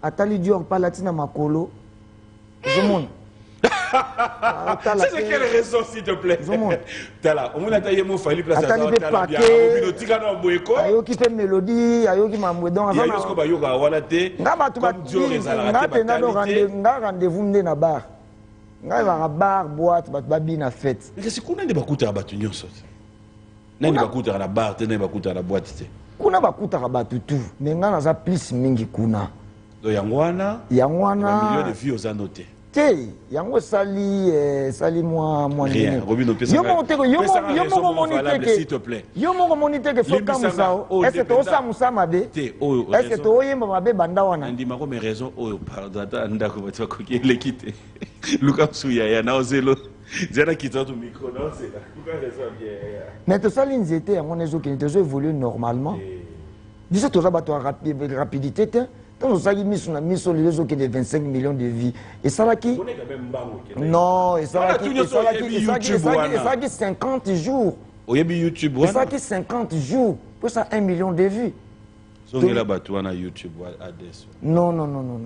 atali dior palatina makolo je monde. C'est quelle raison, s'il te plaît? T'as là, on a taillé mon fali place à ayo qui fait mélodie, ayo qui m'a mouedon. Il y a juste que bayo ga wala te. Comme Dieu nga rendez-vous mne na bar. Nga va bar boîte babi na fête. Mais c'est qu'on a des bakuta batu nyonso. Nani bakuta na bar, te nani bakuta na boîte te. Kuna bakuta batu tout, mais nga na za plus mingi kuna. Do yangwana millions de vues aux annotés. Yango sali moi rien Robino pesa s'il te plaît yo mo monite que faut kamusa est-ce que to sa musa mabe est-ce que to yemba mabe banda wana ndima ko mes raisons pardon ndako batwa ko lekite Lucas Suya ya na ozelo zana kitwa tu micro non c'est là Lucas raison bien mais to sali nzete yango nezo ki to évoluer normalement dis to za bato rapidité quand on a mis sur les réseaux qui de 25 millions de vies. Et ça là qui... Non, et ça là qui 50 jours. YouTube. Et ça qui 50 jours. Pour ça 1 million de vues. YouTube. Non. Mon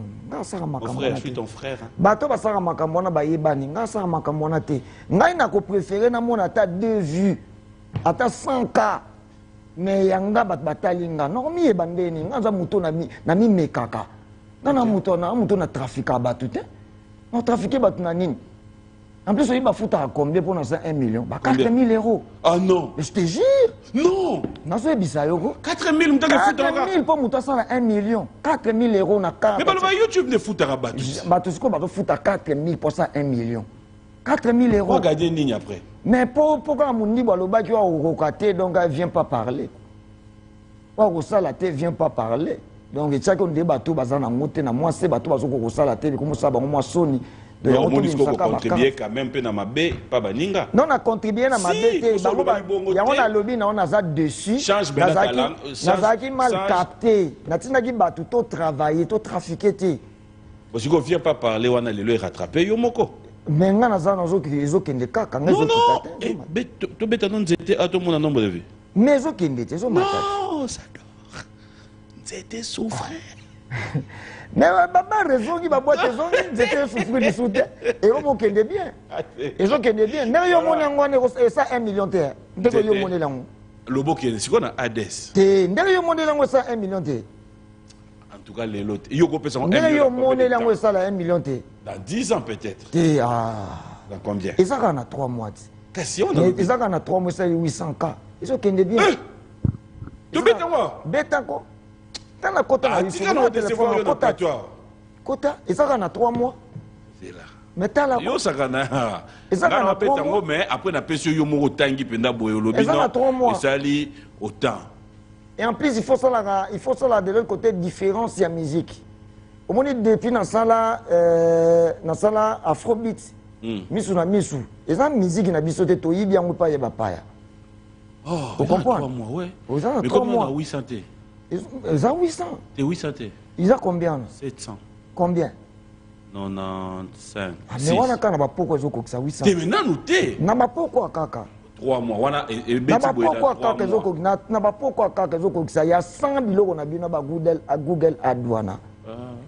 frère, je suis ton frère. Bato basara makamona ba yebani. Nga sara makamona te. Nga ina ko préférer na mona ta 2 vues. Ata 100K. Mais yanga batalinga non mi ebandeni ngaza muto na mi mekaka na muto na trafika batu te na trafiquer batu na nini En plus, il va foutre à combien pour lancer 1 million? 4 000 euros. Ah non. Mais je te jure. Non. 4 000 pour monter ça 1 million. 4 000 euros on a 4. Mais bah YouTube ne fout à rabattre. Bah tout ce qu'on va foutre à 4 000 pour ça 1 million. 4 000 euros. On va garder une ligne après. Mais pourquoi mon dit Baloba qui va au côté donc elle vient pas parler. Pourquoi ça la tête vient pas parler. Donc chaque on débat tout bazana monter na moi c'est bateau bazo ko ça la tête comme ça ba moi soni. Donc on dit qu'on contribue quand même peu na mabe pas baninga. Non on a contribué na mabe te ba on a lobby na on a ça dessus. Change ben la langue. Nazaki mal capté. Natina ki bateau to travailler to trafiquer te. Parce qu'on vient pas parler on a le rattraper yo moko. Mais nga na za na zo kende kaka nga zo kitata. Non, to beta non zete a to mona nombre de vie. Mais zo kende te zo matata. Non, ça dort. Zete souffre. Mais papa raison qui va boire tes ongles, zete souffre du soute et on kende bien. Et zo kende bien. Mais yo mona ngwane ça 1 million te. Ndeko yo mona lango. Lobo kende siko na Hades. Te ndeko yo mona lango ça 1 million te. En tout cas, les lots. Il y a un million. Dans 10 ans peut-être. Dans combien? Et ça, on a 3 mois. Question. Et ça, on a 3 mois, c'est 800K. Et ça, on est bien. Tu bêtes quoi? Bête quoi? T'as la quota. Quota. Et ça, on a 3 mois. C'est là. Mais t'as la. Yo, ça, on a. Et ça, on a 3 mois. Mais après, on a payé yo mo tangi penda boyolo. Et ça, on a 3 mois. Et ça, li autant. Et en plus, il faut ça de l'autre côté différence de la musique. Au moins, depuis dans la Afrobeat, misu na misu. Et ça, musique na biso te to yibi yango pa yeba paya. Oh, vous comprenez? 3 mois, ouais. Mais comment on a 800 t? Ils ont 800. T'es 800 t? Ils ont combien? 700. Combien? 95. Mais on a quand même pas pourquoi ils ont ça 800. T'es maintenant nous t'es. N'a pas pourquoi kaka. 3 mois. On a et pourquoi kaka il y a 100 biloko na bino ba Google Adwana.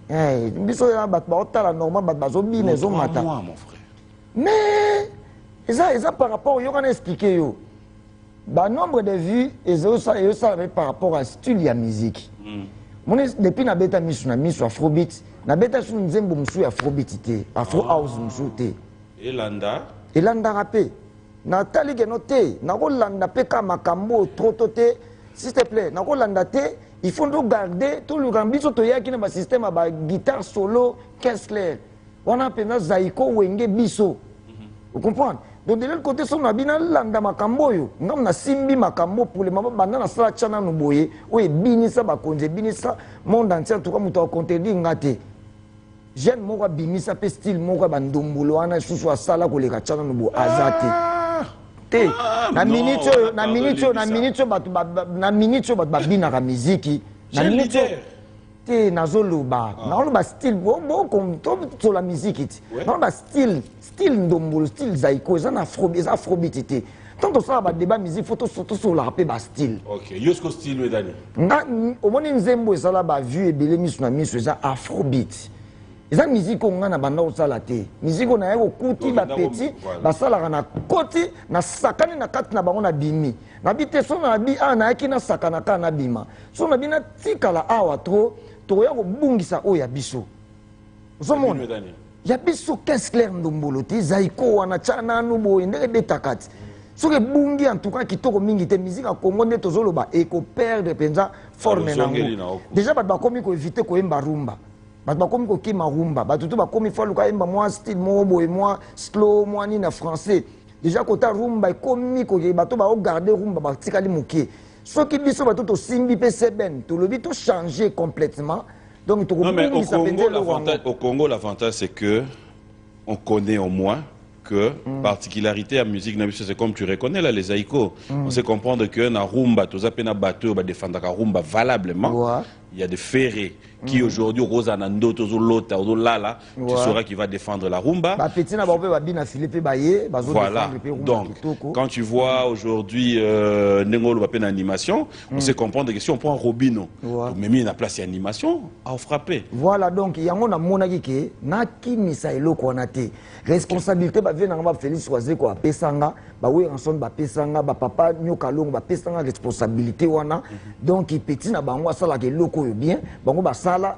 Eh, biso ya bat ba otala normal bat bazo bine zo mata. Moi mon frère. Mais ça par rapport yo kana expliquer yo. Ba nombre de vues et ça par rapport à style ya musique. Mon depuis na beta misu Afrobeat, na beta su nzembo musu Afrobeat te, Afro house musu te. Elanda rapé. Nathalie Genoté, Nakolanda Peka Makambo, Trototé, s'il te plaît, Nakolanda Té, il faut nous garder tout le gambiso toya qui n'a pas système à guitare solo, caisse claire. On a appelé Zaiko Wenge Biso. Vous comprenez? Donc de l'autre côté, on a bien landa Makambo, on a simbi Makambo pour les mamans, banana sala chana nuboye, oui, binisa bakonje, binisa, monde entier, en tout cas, mouta contredit ngate. Jeune moka binisa pe style moka bandombulo, ana chouchou a sala ko le kachana nubo azate. Na minute bat babina ka muziki na minute te nazoloba na style bon comme to la musique na style ndombolo style zaiko za na afrobeat te tant ça ba débat musique photo surtout sur la rapper ba style. OK, yosko style wedani nga omoni nzembo ezala ba vue ebele misu na misu za afrobeat. Eza musique on na banda osala te musique on a okuti ba petit basala na koti na sakani na kati na bango na bimi na bite so na bi ana yaki na sakana kana bima so na bina tikala awa to ya ko bungisa o ya biso osomona ya biso qu'est-ce clair ndombolo te zaiko wana chana no boy ndenge betakati so ke bungi en tout cas kitoko mingi te musique a Congo nde tozoloba e ko perdre penza forme nango déjà ba komi ko éviter ko emba rumba. Bato bakomi kokima rumba, bato tout bakomi fa luka emba moi style mobo et moi slow moi ni na français. Déjà kota rumba ekomi ko bato ba garder rumba ba tikali moké. Ce qui biso bato to simbi pe seben, to lobi to changer complètement. Donc to non mais au Congo l'avantage c'est que on connaît au moins que particularité à musique c'est comme tu reconnais là les haïkos. On sait comprendre que na rumba to zapena bateau ba défendre ka rumba valablement. Il y a des ferrés qui aujourd'hui Rosanando tozo lota ozo lala tu sauras qu'il va défendre la rumba. Voilà. Donc quand tu vois aujourd'hui Nengolo Bapena animation, on sait comprendre que si on prend Robino, mais mis la place animation à frapper. Voilà donc il y a mon amonaki ke naki misailo ko nate responsabilité ba vena ba Félix Oisé ko apesanga ba we ensemble ba pesanga ba papa nyokalongo ba pesanga responsabilité wana donc petit na bango sala ke loko yo bien bango ba sala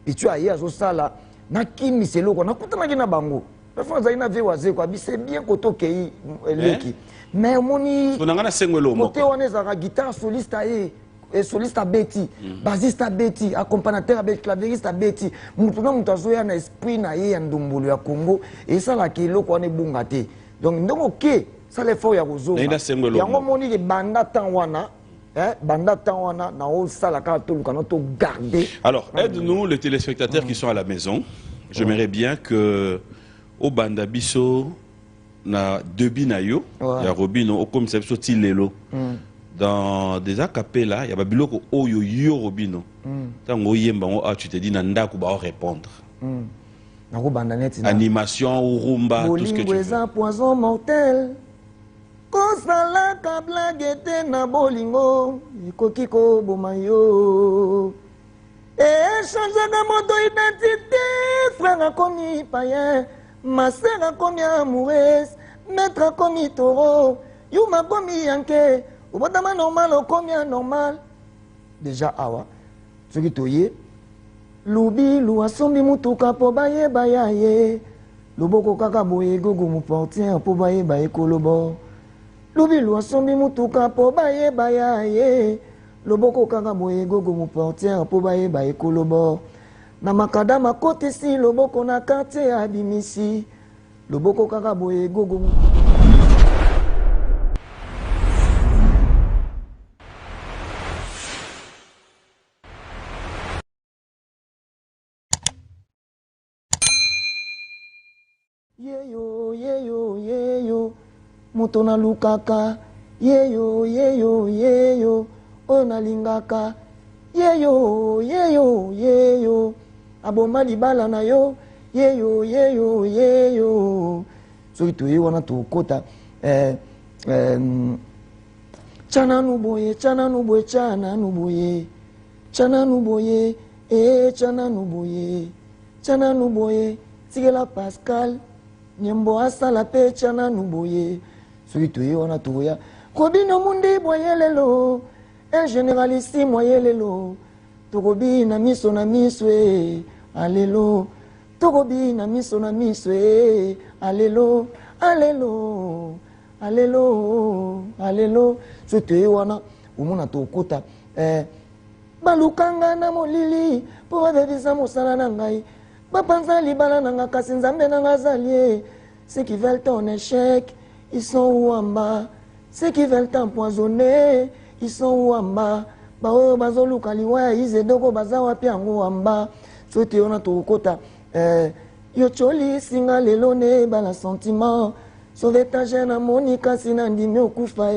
et tu as azo sala na kimi c'est loko na kutana na bango C'est bien koto kei leki. Mais moni côté on est à guitare soliste et soliste Betty, bassiste Betty, accompagnateur avec clavieriste Betty. Mutuna mutazoya na esprit na ye ndombolo ya Congo et ça la kilo ko ne bungate. Donc OK, ça les faut ya rozo. Yango moni ke banda tanwana. Banda tanwana na o sala ka to lukano to garder. Alors, aide-nous les téléspectateurs qui sont à la maison. J'aimerais bien que au banda biso na debi na yo ya robino au comme ça soti lelo dans des acapella il y a babiloko oyo yo robino tango yemba ngo tu te dis na ndako ba répondre na ko banda net animation ou rumba tout ce que tu veux un poison mortel kosala ka blague te na bolingo ikoki ko bomayo et changer de moto identité frère a commis païen ma sœur a commis amoureuse maître a commis taureau you m'a commis yanké ou batama normal o commis anormal déjà awa ce qui toye lubi lu asombi mutuka po baye baye loboko kaka boye gogo mu portier po baye baye kolobo lubi lu asombi mutuka po baye baye loboko kaka boye gogo mu portier po baye baye kolobo na makada makote si loboko na quartier abimisi loboko kaka boye gogo yeyo moto na lukaka yeyo ona lingaka yeyo aboma libala na yo yeyo soki toye wana tokota chananu boye chananu boye tikela Pascal nyembo asala pe chananu boye soki toye wana toya kobino mundi boye lelo un généraliste moye lelo tokobi na miso alelo tokobi na miso alelo so te wana umuna tokota balukanga na molili po babebisa mosala na ngai bapanza libala na nga kasi nzambe na nga zalie ceux qui veulent ton échec ils sont où en bas ceux qui veulent t'empoisonner ils sont où en bas bao bazoluka liwa izedoko bazawa pe yango amba so te ona tokota yo choli singa lelo ne bala sentiment sauvetage na monika sina ndimi okufa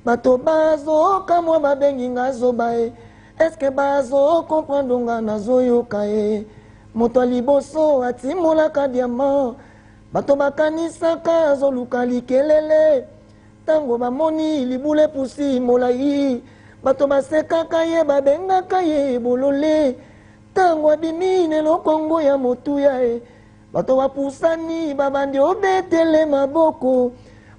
bato bazo kamwa babengi nga zoba est-ce que bazo comprendre nga nazoyoka moto liboso atimolaka diamant bato bakanisaka azoluka likelele tango bamoni libule pusi molai bato basekaka ye babengaka ye bolole tango abimine lokongo ya motuya bato bapusani babandi obetele maboko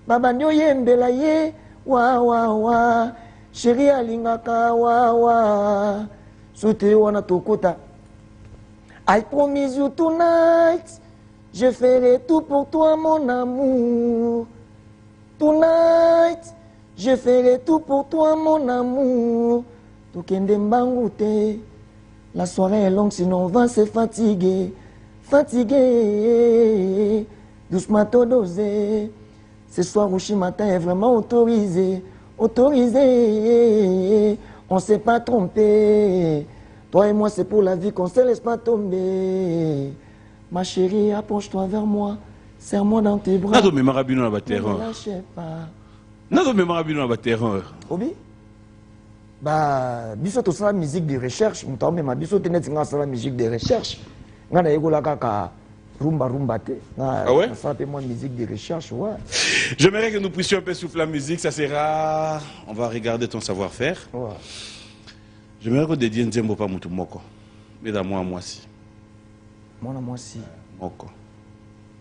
babandi oyembela ye wa sheri alingaka wa sote wana tokota I promise you tonight je ferai tout pour toi mon amour tonight je ferai tout pour toi mon amour tokende mbangu te la soirée est longue sinon on va se fatiguer doucement tout dosé ce soir Ushimata est vraiment autorisé on s'est pas trompé toi et moi c'est pour la vie qu'on se laisse pas tomber ma chérie approche-toi vers moi serre-moi dans tes bras nado memara bino na baterreur nado memara bino na baterreur obi biso to sala musique de recherche muta mema biso tenet nga sala musique de recherche nga na yekola kaka rumba te na sala pe moi musique de recherche ouais. J'aimerais que nous puissions un peu souffler la musique, ça sera on va regarder ton savoir-faire. Ouais. J'aimerais que dédier Nzembo pa mutu moko. Mais dans moi si. Mona moi si. Moko.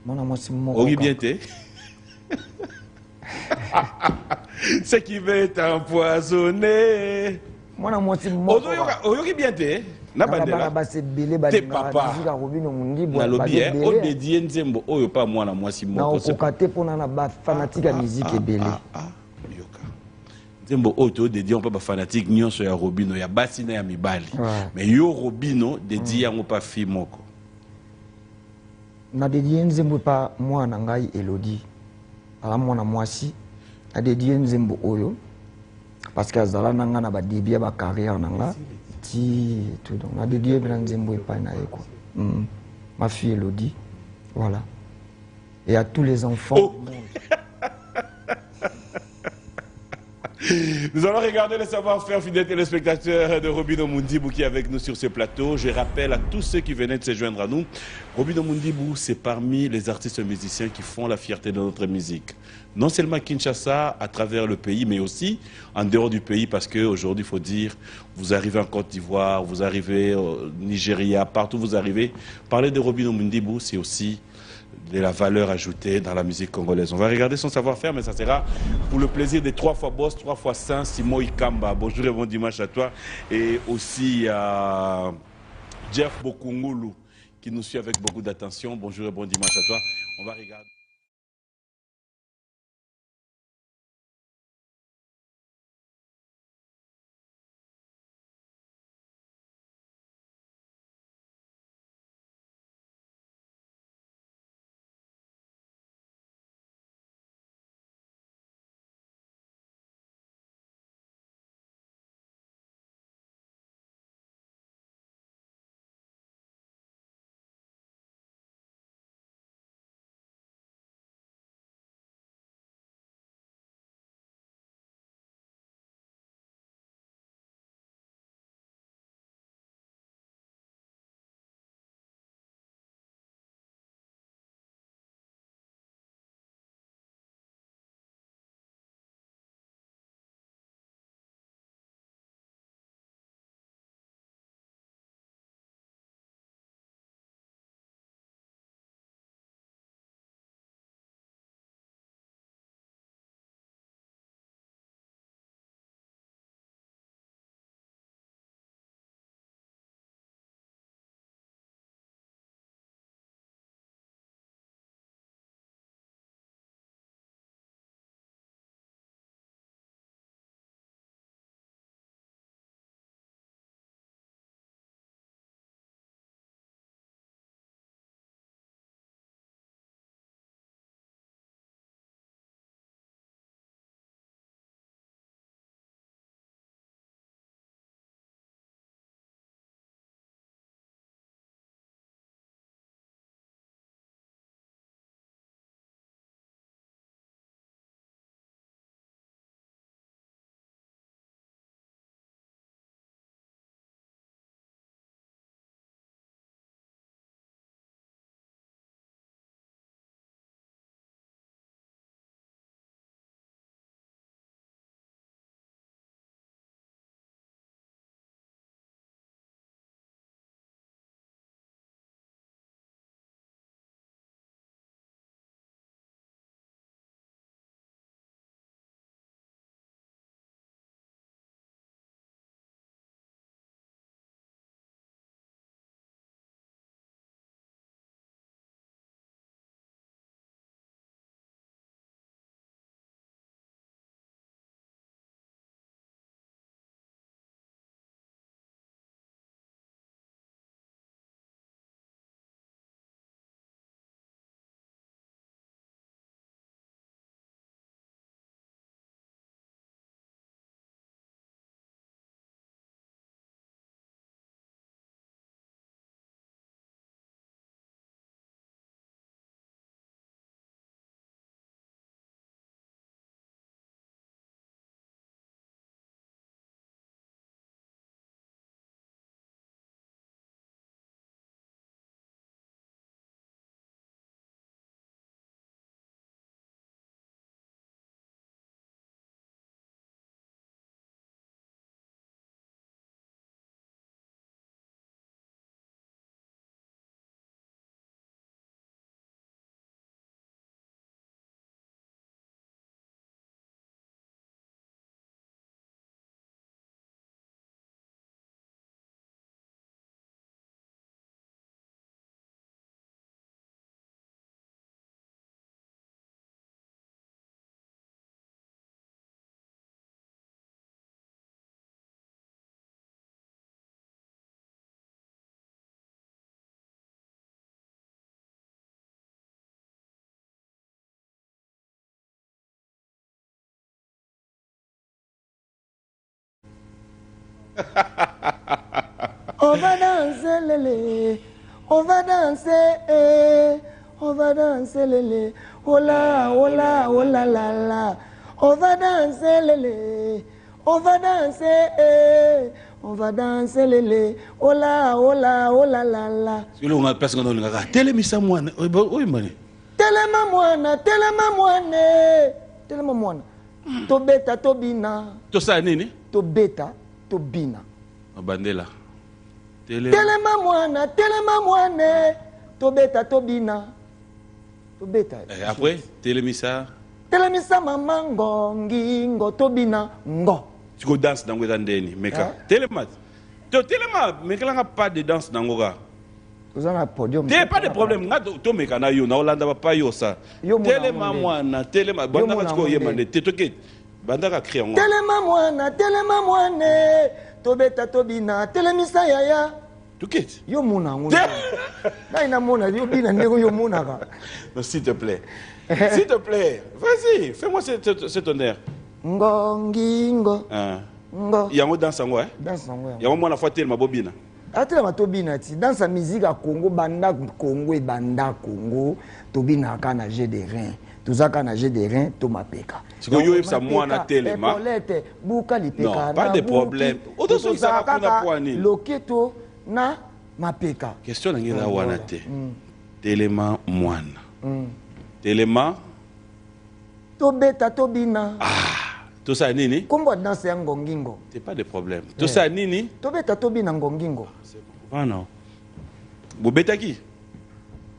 Mona moi si moko. Ori bien té. Ce qui veut t'empoisonner. Mwana mwasi moko. Oyoki bien te na bandela. Te papa. Na lobi o dédié nzembo oyo pa mwana mwasi moko. Na okokate pona na ba fanatique ya musique ebele. Yoka. Nzembo oyo to dédié on pa ba fanatique nyonso ya Robino ya basi na ya mibali. Mais yo Robino dédié yango pa fi moko. Na dédié nzembo pa mwana ngai Elodie. Ala mwana mwasi. Na dédié nzembo oyo. Parce que azala nanga na ba début ba carrière nanga ti tout donc na dédié bien nzembo epa na eko ma fille Elodie voilà et à tous les enfants du monde. Nous allons regarder le savoir-faire, fidèles téléspectateurs de Robino Mundibou qui est avec nous sur ce plateau. Je rappelle à tous ceux qui venaient de se joindre à nous, Robino Mundibou, c'est parmi les artistes musiciens qui font la fierté de notre musique. Non seulement à Kinshasa, à travers le pays, mais aussi en dehors du pays, parce qu'aujourd'hui, il faut dire, vous arrivez en Côte d'Ivoire, vous arrivez au Nigeria, partout vous arrivez. Parler de Robino Mundibou, c'est aussi de la valeur ajoutée dans la musique congolaise. On va regarder son savoir-faire, mais ça sera pour le plaisir des 3 fois boss, 3 fois saint, Simon Ikamba. Bonjour et bon dimanche à toi. Et aussi à Jeff Bokungulu qui nous suit avec beaucoup d'attention. Bonjour et bon dimanche à toi. On va regarder. On va danser lélé, on va danser, on va danser lélé. Oh là, oh là, oh là là là. On va danser lélé, on va danser, on va danser lélé. Oh là, oh là, oh là là là. C'est là où on a personne dans le gars. Télémisa moine. Oui, mani. Telema moine, telema moine, telema moine. Tobeta tobina. To ça nini? Tobeta tobina. Bandela. Telema moine, tobeta tobina. Tobeta. Et après, télémisa. Télémisa mama ngongingo tobina ngo. Tu go danse dans le ndeni, meka. Téléma. Téléma, meka n'a pas de danse dans le Vous avez un podium. T'as pas de problème. Tu meka na yo, na Hollande pas yo ça. Téléma moine, téléma. Banda ka tiko yemande, tétoke. Banda ka créer ngo. Téléma moine, tobeta tobina, télémisa yaya. Touket. Yo mona ngo. Na ina mona yo bina ndeko yo mona ka. Non, s'il te plaît. S'il te plaît, vas-y, fais-moi cet honneur. Ngongingo. Ngo. Yango danse ngo, hein? Danse ngo. Yango mwana fois tellement bobina. Atela matobina ti dans sa musique à Congo banda Congo et banda Congo tobina kana jeu de rein. Tout ça kana jeu de rein to mapeka. C'est que yo ça mwana tellement. Buka lipeka. Non, pas de problème. Auto so ça kuna poani. Loketo na mapeka. Question ngina wana te. Téléma mwana. Téléma tobeta tobina. Tout ça nini? Kombo danse ya ngongingo. C'est pas de problème. Tout ça nini? Tobeta tobina ngongingo. Ah non. Bobeta qui?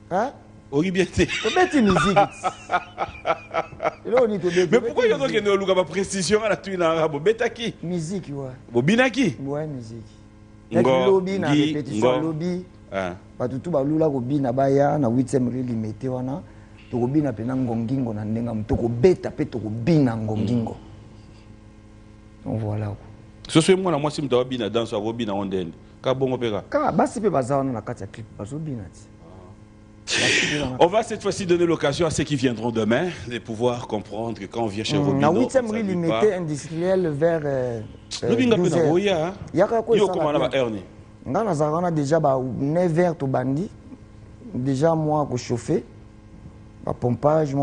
Hein? Ori bien té. Tobeti musique. Mais pourquoi il y a donc une luka précision à la tuina bobeta qui? Musique ouais. Bobina qui? Ouais musique. Ngo lobby na répétition lobby. Batutu balula ko bina baya na 8e limité wana. Toko bina pena ngongingo na ndenga mtoko beta pe toko bina ngongingo. Donc voilà. Ce soit moi, si je suis bien dans ce robin en Ondende. On va cette fois-ci donner l'occasion à ceux qui viendront demain de pouvoir comprendre que quand on vient chez Robino, la 8e rue limitée industrielle vers 12h. On a déjà 9h to bandi. Déjà moi ko chauffer. Pompage,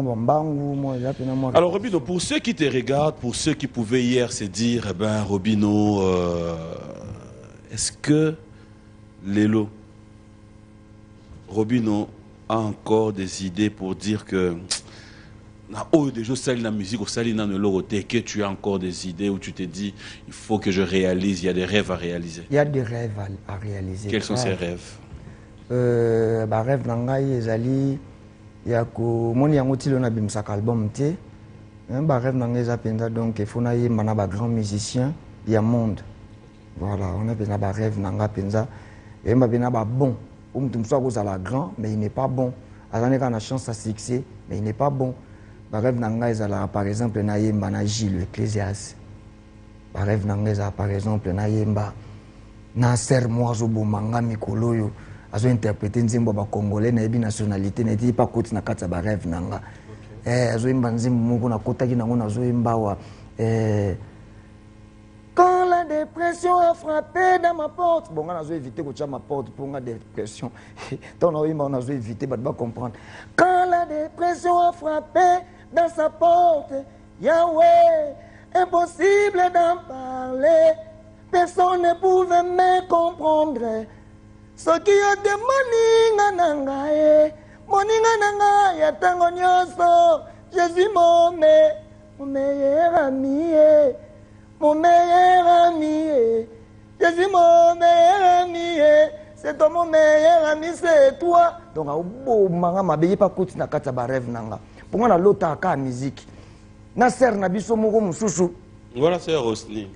alors Robino, pour ceux qui te regardent, pour ceux qui pouvaient hier se dire, eh ben Robino, est-ce que Lélo, Robino a encore des idées pour dire que déjà salis la musique, salis dans le que tu as encore des idées où tu te dis, il faut que je réalise, il y a des rêves à réaliser. Il y a des rêves à réaliser. Quels sont ces rêves? Rêve nangai ezali yako moni yango tilo na bimsaka album te ba rêve nangai za penza donc il faut na yemba na ba grand musicien ya monde. Voilà, on a penza ba rêve nanga penza yemba bena ba bon mtu mso akozala grand mais il n'est pas bon. Azane kana chance à succès mais il n'est pas bon. Ba rêve nangai ezala par exemple na yemba na Gilles Ecclésias. Ba rêve nangai za par exemple na yemba na sermo azobomanga mikolo yo azo interpréter nzimbo ba congolais na yebi nationalité na ti pa koti na kata ba rêve nanga azo imba nzimbo moko na kota ki nango nazo imba wa quand la dépression a frappé dans ma porte bon nazo éviter ko tia ma porte pour nga dépression donc na imba nazo éviter ba comprendre quand la dépression a frappé dans sa porte Yahweh impossible d'en parler personne ne pouvait me comprendre. Ce qui a demandé moninga nanga ya tango nyonso Jésus mon meilleur ami mon meilleur ami Jésus mon meilleur ami c'est toi mon meilleur ami c'est toi donc au manga mabeyi pa koti na kata ba rêve nanga pour moi na lota ka musique na ser na biso moko mususu. Voilà, c'est Rosny.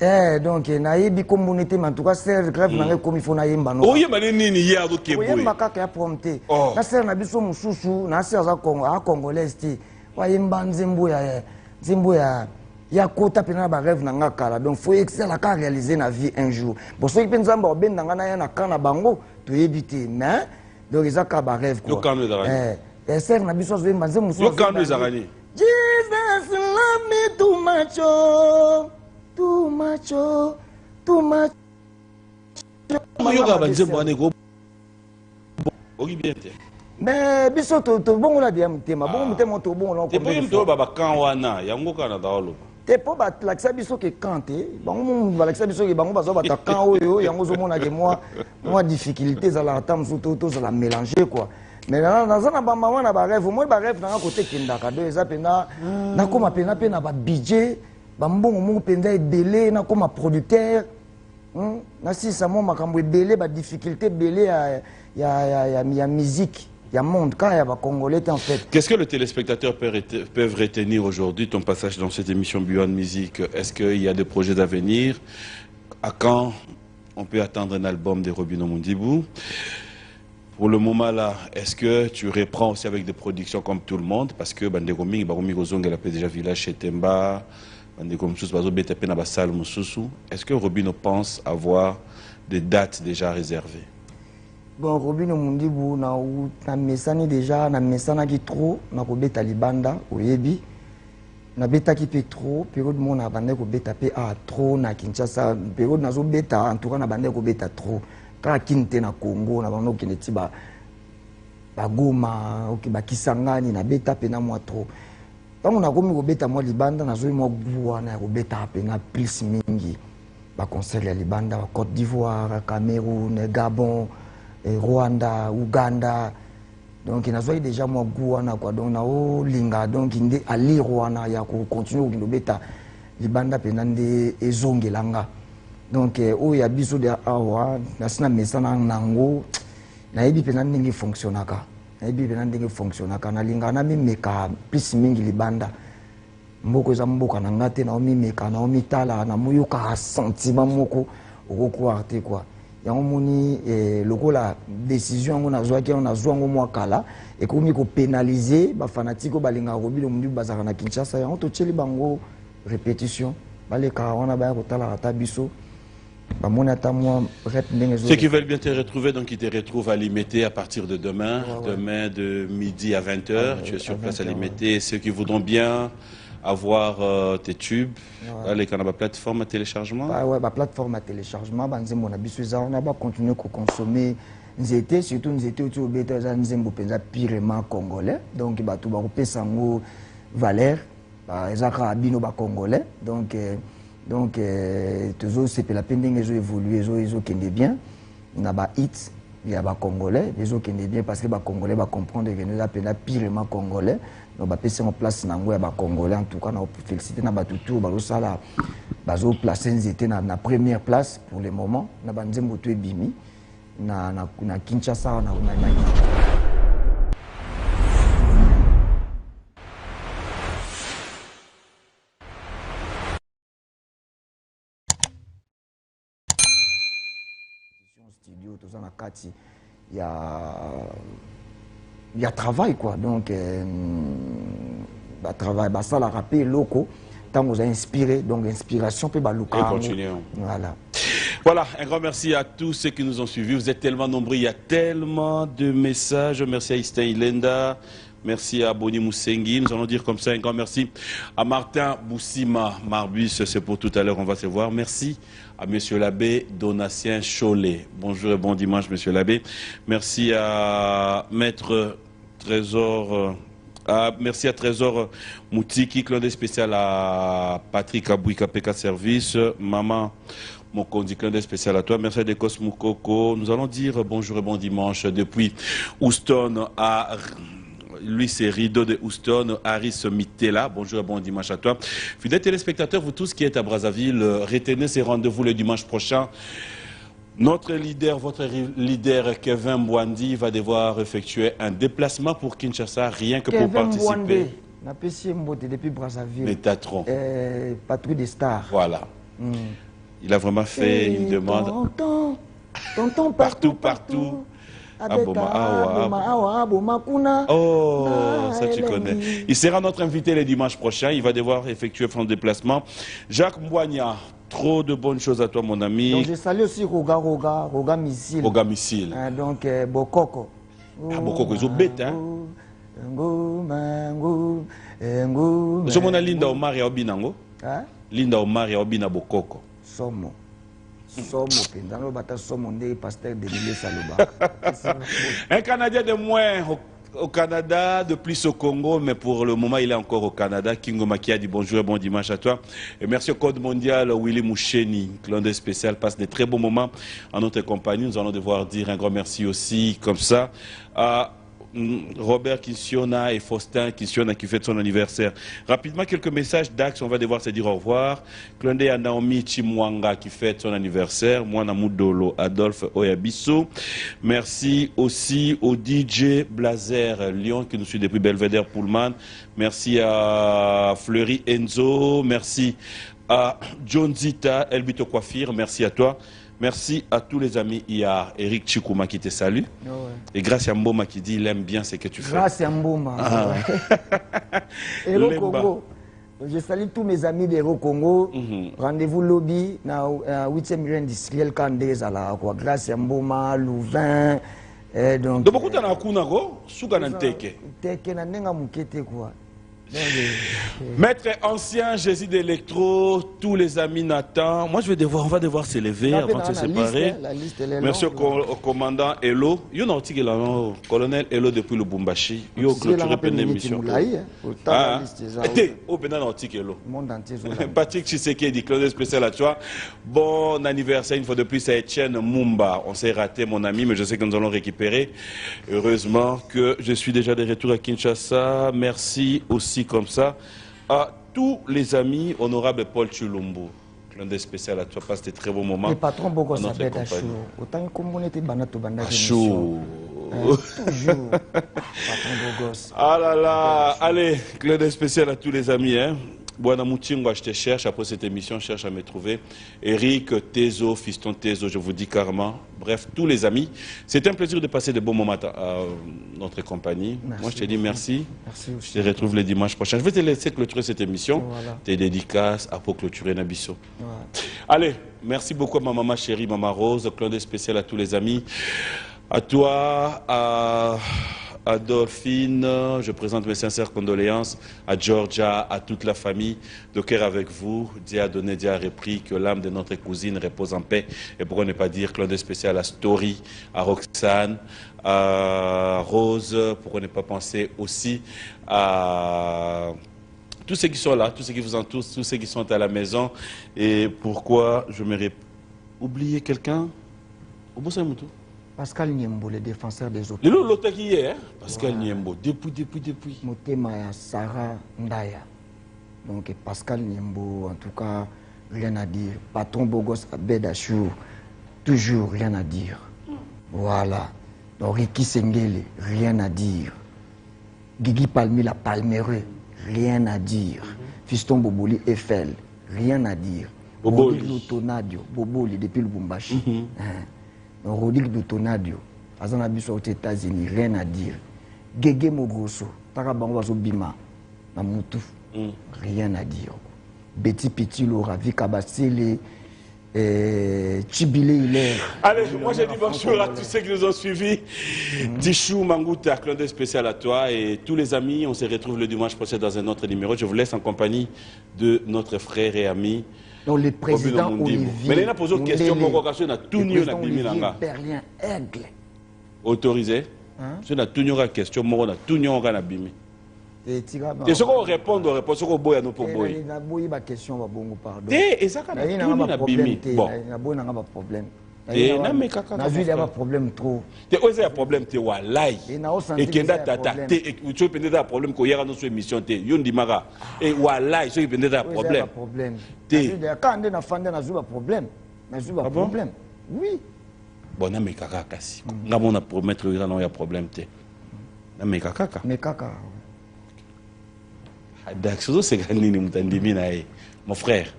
Donc, na yebi communauté, mais en tout cas, c'est grave, na comme il faut na yemba no. Oh, yemba ni hier do keboy. Yemba ka ka prompté. Na ser na biso mususu, na ser za Congo, a congolais ti. Wa yemba nzembo ya kota pena ba rêve na ngakala. Donc, faut excel ka réaliser na vie un jour. Bon, ceux qui pensent ba ben na ngana ya na kana bango, to yebité, mais donc ils a ka ba rêve quoi. Yo kanu ezarani. Ser na biso zo yemba nzembo mususu. Yo kanu ezarani. Jesus love me too much, oh, too much, oh, too much. mais biso to bongo la dia mutema bongo mutema to bongo la ko to baba kan wana yango kana daolo te po ba lakisa biso ke kante bango ba lakisa biso ke bango bazo bata kan oyo yango zo mona ke moi difficulté za la tam so to za la mélanger quoi mais na za na ba mama na ba rêve moi ba rêve na côté kindaka do eza pena na koma pena pena ba budget ba mbongo mo penda ebele na koma producteur na si ça mo makambo ebele ba difficulté belé ya musique. Il y a un monde quand il y a Congolais en fait. Qu'est-ce que les téléspectateurs peuvent retenir aujourd'hui ton passage dans cette émission Beyond Music? Est-ce qu'il y a des projets d'avenir? À quand on peut attendre un album de Robino Mundibou? Pour le moment là, est-ce que tu reprends aussi avec des productions comme tout le monde? Parce que Bandeko Mingi, Baromi Gozong, elle a déjà village chez Temba, Bandeko Moussous, Bazo Betapé na Basal Moussous. Est-ce que Robino pense avoir des dates déjà réservées? Bon, Robino Mundibou, na mesani déjà, na mesana qui trop, na ko beta libanda, oyebi. Na beta qui peut trop, période mon na bande ko beta pe a trop na Kinshasa, période na zo beta en tout cas na bande ko beta trop. Ka kinte na Congo na bando ki neti ba Goma, ok ba Kisangani na beta pe na moi trop. Tant on a komi ko beta moi libanda na zo moi bua na ko beta pe na plus mingi. Ba concert ya libanda, Côte d'Ivoire, Cameroun, Gabon, Rwanda, Ouganda, donc il a déjà moi Gouana quoi, donc na o linga donc inde ali Rwanda ya ko continuer ko beta libanda penande ezongelanga donc o ya biso de awa na sina mesana nango na yebi penande ngi fonctionnaka na yebi penande ngi fonctionnaka na linga na mimeka plus mingi libanda mboko za mboka na ngate na mimeka na mitala na muyoka sentiment moko okoko arte quoi. Yamoni lokola décision on a zoaki on a zongo moi kala et comme ko pénaliser ba fanatiko balinga Robino Mundibou bazaka na Kinshasa ya on to tcheli bango répétition baleka on a ba ko tala ta biso ba monata moi rep ndenge zo. Ceux qui veulent bien te retrouver donc ils te retrouvent à Limité à partir de demain, demain de midi à 20h, tu es sur place à Limité. Ceux qui voudront bien avoir tes tubes, les canaux plateforme à téléchargement. Ouais, bah plateforme à téléchargement, bah nous on a besoin ça, on a pas continuer à consommer. Nous étions surtout nous étions au bêta, nous avons pensé purement congolais, donc bah tout bah on sango valeur, bah ezaka abino bah congolais, donc toujours c'est la peine d'engager évoluer, ils ont kende bien, il n'a pas hit. Il y a des Congolais, les autres qui sont bien parce que les Congolais vont comprendre que nous appelons purement Congolais. Donc, on va en place dans les Congolais. En tout cas, on félicite les tout on va placer la première place pour le moment. On va placer Bimi, na Kinshasa, na studio, tout ça, il y a travail quoi, donc travail, ça la rappel locaux, tant vous a inspiré, donc inspiration peut balouka. Voilà, un grand merci à tous ceux qui nous ont suivis. Vous êtes tellement nombreux, il y a tellement de messages. Merci à Istin Ilenda. Merci à Boni Moussengi. Nous allons dire comme ça un grand merci à Martin Boussima Marbus. C'est pour tout à l'heure, on va se voir. Merci à Monsieur l'abbé Donatien Cholet. Bonjour et bon dimanche, Monsieur l'abbé. Merci à Maître Trésor. Merci à Trésor Moutiki, clin d'œil spécial à Patrick Abouika PK Service. Maman Mokondi, clin d'œil spécial à toi. Merci à Dekos Moukoko. Nous allons dire bonjour et bon dimanche depuis Houston à... Lui, c'est Rideau de Houston, Harris Mitela. Bonjour et bon dimanche à toi. Fidèles téléspectateurs, vous tous qui êtes à Brazzaville, retenez ces rendez-vous le dimanche prochain. Notre leader, votre leader Kevin Mbwandi va devoir effectuer un déplacement pour Kinshasa, rien que pour participer. Depuis Brazzaville. Métatron. Patrouille des stars. Voilà. Il a vraiment fait une demande. Tonton, partout. Oh, ça tu connais. Il sera notre invité le dimanche prochain. Il va devoir effectuer son déplacement. Jacques Mbouania, trop de bonnes choses à toi, mon ami. Donc, je salue aussi Roga Missile. Roga Missile. Donc, Bokoko. Bokoko, ils ont bête, hein. Je m'en ai Linda Omar et Obinango. Linda Omar et Obina Bokoko. Somo. Somme au bata somme pasteur de l'île Saloba. Un Canadien de moins au Canada, de plus au Congo, mais pour le moment, il est encore au Canada. Kingo Makia dit bonjour et bon dimanche à toi. Et merci au Code Mondial, Willy Moucheni, Clandé spécial, passe des très bons moments en notre compagnie. Nous allons devoir dire un grand merci aussi, comme ça, à Robert Kinsiona et Faustin Kinsiona qui fête son anniversaire. Rapidement, quelques messages d'Axe, on va devoir se dire au revoir. Clandé à Naomi Chimwanga qui fête son anniversaire. Moana Moudolo, Adolphe Oyabiso. Merci aussi au DJ Blazer Lyon qui nous suit depuis Belvedere Pullman. Merci à Fleury Enzo. Merci à John Zita, Elbito Coiffure. Merci à toi. Merci à tous les amis. Il y a Eric Chikouma qui te salue. Oh ouais. Et Gracia Mboma qui dit il aime bien ce que tu fais. Gracia Mboma. Ah. Héros Congo. Je salue tous mes amis d'Héros Congo. Rendez-vous lobby dans 8e rue industriel Kandez à la Gracia Mboma, Louvain. Donc beaucoup de gens qui ont Soukananteke. Teke na nenga mukete quoi. Maître ancien, Jésus d'électro, tous les amis Nathan. Moi, on va devoir se lever avant de se séparer. Merci au commandant Elo. Il y a un article là, colonel Elo depuis le Bumbashi. Il y a clôturé une émission. Au pénal article Elo. Patrick Tshisekedi, Claude spécial à toi. Bon anniversaire une fois de plus à Etienne Mumba. On s'est raté, mon ami, mais je sais que nous allons récupérer. Heureusement que je suis déjà de retour à Kinshasa. Merci aussi comme ça à tous les amis, honorable Paul Chulumbu. L'un des spéciaux à toi, passe des très bons moments. Le patron Bogo s'appelle Achou. Autant que on était banato banda. Achou. Toujours. Patron Bogos. Ah là là. Allez, l'un des spéciaux à tous les amis. Buana Moutingo, je te cherche. Après cette émission, je cherche à me trouver. Eric, Tezo, Fiston Tezo, je vous dis carrément. Bref, tous les amis. C'était un plaisir de passer de bons moments à notre compagnie. Merci. Moi, je te dis merci. Merci aussi. Je te retrouve le dimanche prochain. Je vais te laisser clôturer cette émission. Voilà. Tes dédicaces pour clôturer Nabisso. Voilà. Allez, merci beaucoup à ma maman chérie, maman Rose. Clin d'œil spécial à tous les amis. À toi, à Dolphine, je présente mes sincères condoléances, à Georgia, à toute la famille, de cœur avec vous. Dieu a donné, Dieu a repris, que l'âme de notre cousine repose en paix. Et pourquoi ne pas dire clin d'œil spécial à Story, à Roxane, à Rose, pourquoi ne pas penser aussi à tous ceux qui sont là, tous ceux qui vous entourent, tous ceux qui sont à la maison. Et pourquoi je m'aurais oublié quelqu'un? Au bout de Pascal Niembo, le défenseur des autres. L'autre qui est, Pascal Niembo, depuis. Motema Sarah Ndaya. Donc Pascal Niembo, en tout cas, rien à dire. Patron Bogos Abedachou, toujours rien à dire. Voilà. Donc Ricky Sengele, rien à dire. Guigui Palmi la Palmereux, rien à dire. Fiston Boboli Eiffel, rien à dire. Boboli Lotonadio, Boboli depuis le Bumbashi. Rodrigue Doutonadio, aux États-Unis, rien à dire. Gege Mogrosso, Tarabango Bima, Namoutou, rien à dire. Betty Petit Laura, Vika Bassele, Chibile Hilaire. Allez, moi j'ai dit bonjour à tous ceux qui nous ont suivis. Tichou Mangouta, clin d'œil spécial à toi et tous les amis. On se retrouve le dimanche prochain dans un autre numéro. Je vous laisse en compagnie de notre frère et ami. Donc le président Olivier. Mais il a posé une question, Berlin Aigle. Autorisé. Je n'ai tout une question, moi on a tout une abîmé. Et ce qu'on répond, on répond, ce qu'on boit, nous pour boire. Il y a une question, pardon. Et ça, il y a un problème. Bon. Il y a un problème. Il y a un problème trop. Il y a un problème, tu vois, l'ail. Et qu'il y a un problème qu'il y a dans notre émission. Il y a un problème. Quand on a un problème, oui. Bon, mais kaka kasi. On a promettre qu'il y a un problème. Mais kaka. Mais kaka. Mon frère,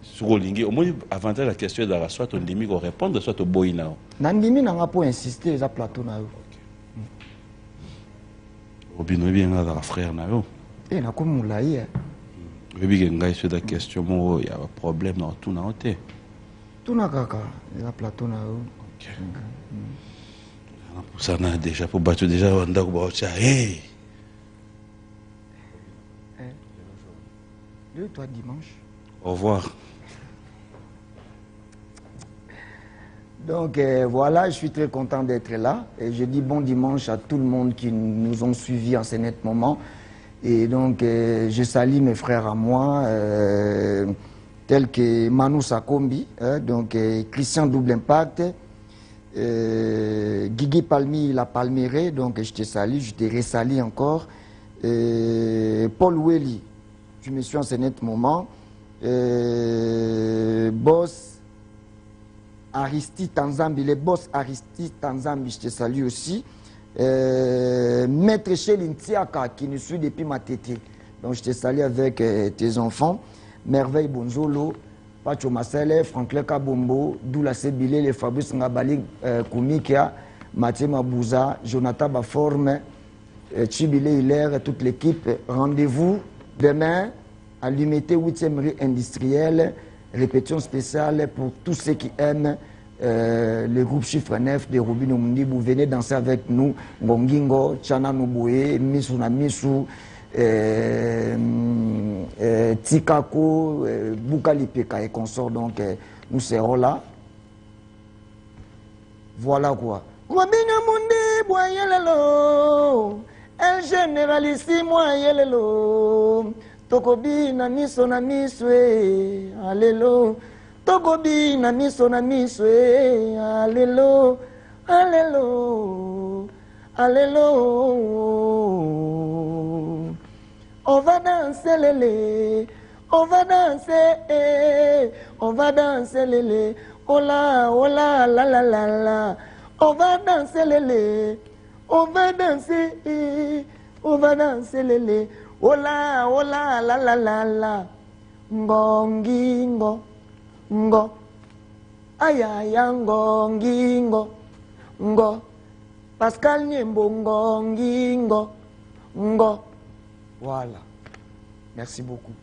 sur au moins avant la question de soit on demi qu'on répond, soit au boina. Nandimi n'a pas insisté sur plateau na yo. Obino bien là frère na yo. Et na comme moulaï. Webi ngai sur la question mo il y a un problème dans tout na hoté. Tout na kaka, la plateau na yo. OK. Pour ça na déjà pour battre déjà on da ko cha hey. Toi dimanche. Au revoir. Donc voilà, je suis très content d'être là. Et je dis bon dimanche à tout le monde qui nous ont suivis en ce net moment. Et donc je salue mes frères à moi, tels que Manu Sakombi, donc Christian Double Impact, Guigui Palmi, la Palméré, donc je te salue, je te ressalue encore. Paul Welly, je me suis en ce net moment. Boss Aristide Tanzambi, les boss Aristide Tanzambi, je te salue aussi. Maître Chéline Tiaka qui nous suit depuis ma tété. Donc je te salue avec tes enfants. Merveille Bonzolo, Pacho Masele, Franklin Kabombo, Doula Sebile, les Fabrice Ngabali Koumikia, Mathieu Mabouza, Jonathan Baforme, Chibile Hilaire, toute l'équipe. Rendez-vous demain à l'unité 8e rue industrielle. Répétition spéciale pour tous ceux qui aiment le groupe Chiffre 9 de Robin Omundi. Vous venez danser avec nous. Ngongingo, Chana Nouboué, Misu Namisu, Tikako, Boukalipeka et consorts. Donc nous serons là. Voilà quoi. Robin Omundi, Boyelelo, El Généralissimo, Yelelo. Tokobi na miso alelo. Tokobi na miso alelo. Alelo. Alelo. On va danser lélé. On va danser. On va danser lélé. Oh la, la la la la. On va danser lélé. On va danser. On va danser lélé. Ola, ola, la la la la. Ngongingo, ngo. Ayaya ngongingo, ngo. Pascal Niembo ngongingo, ngo. Voilà. Merci beaucoup.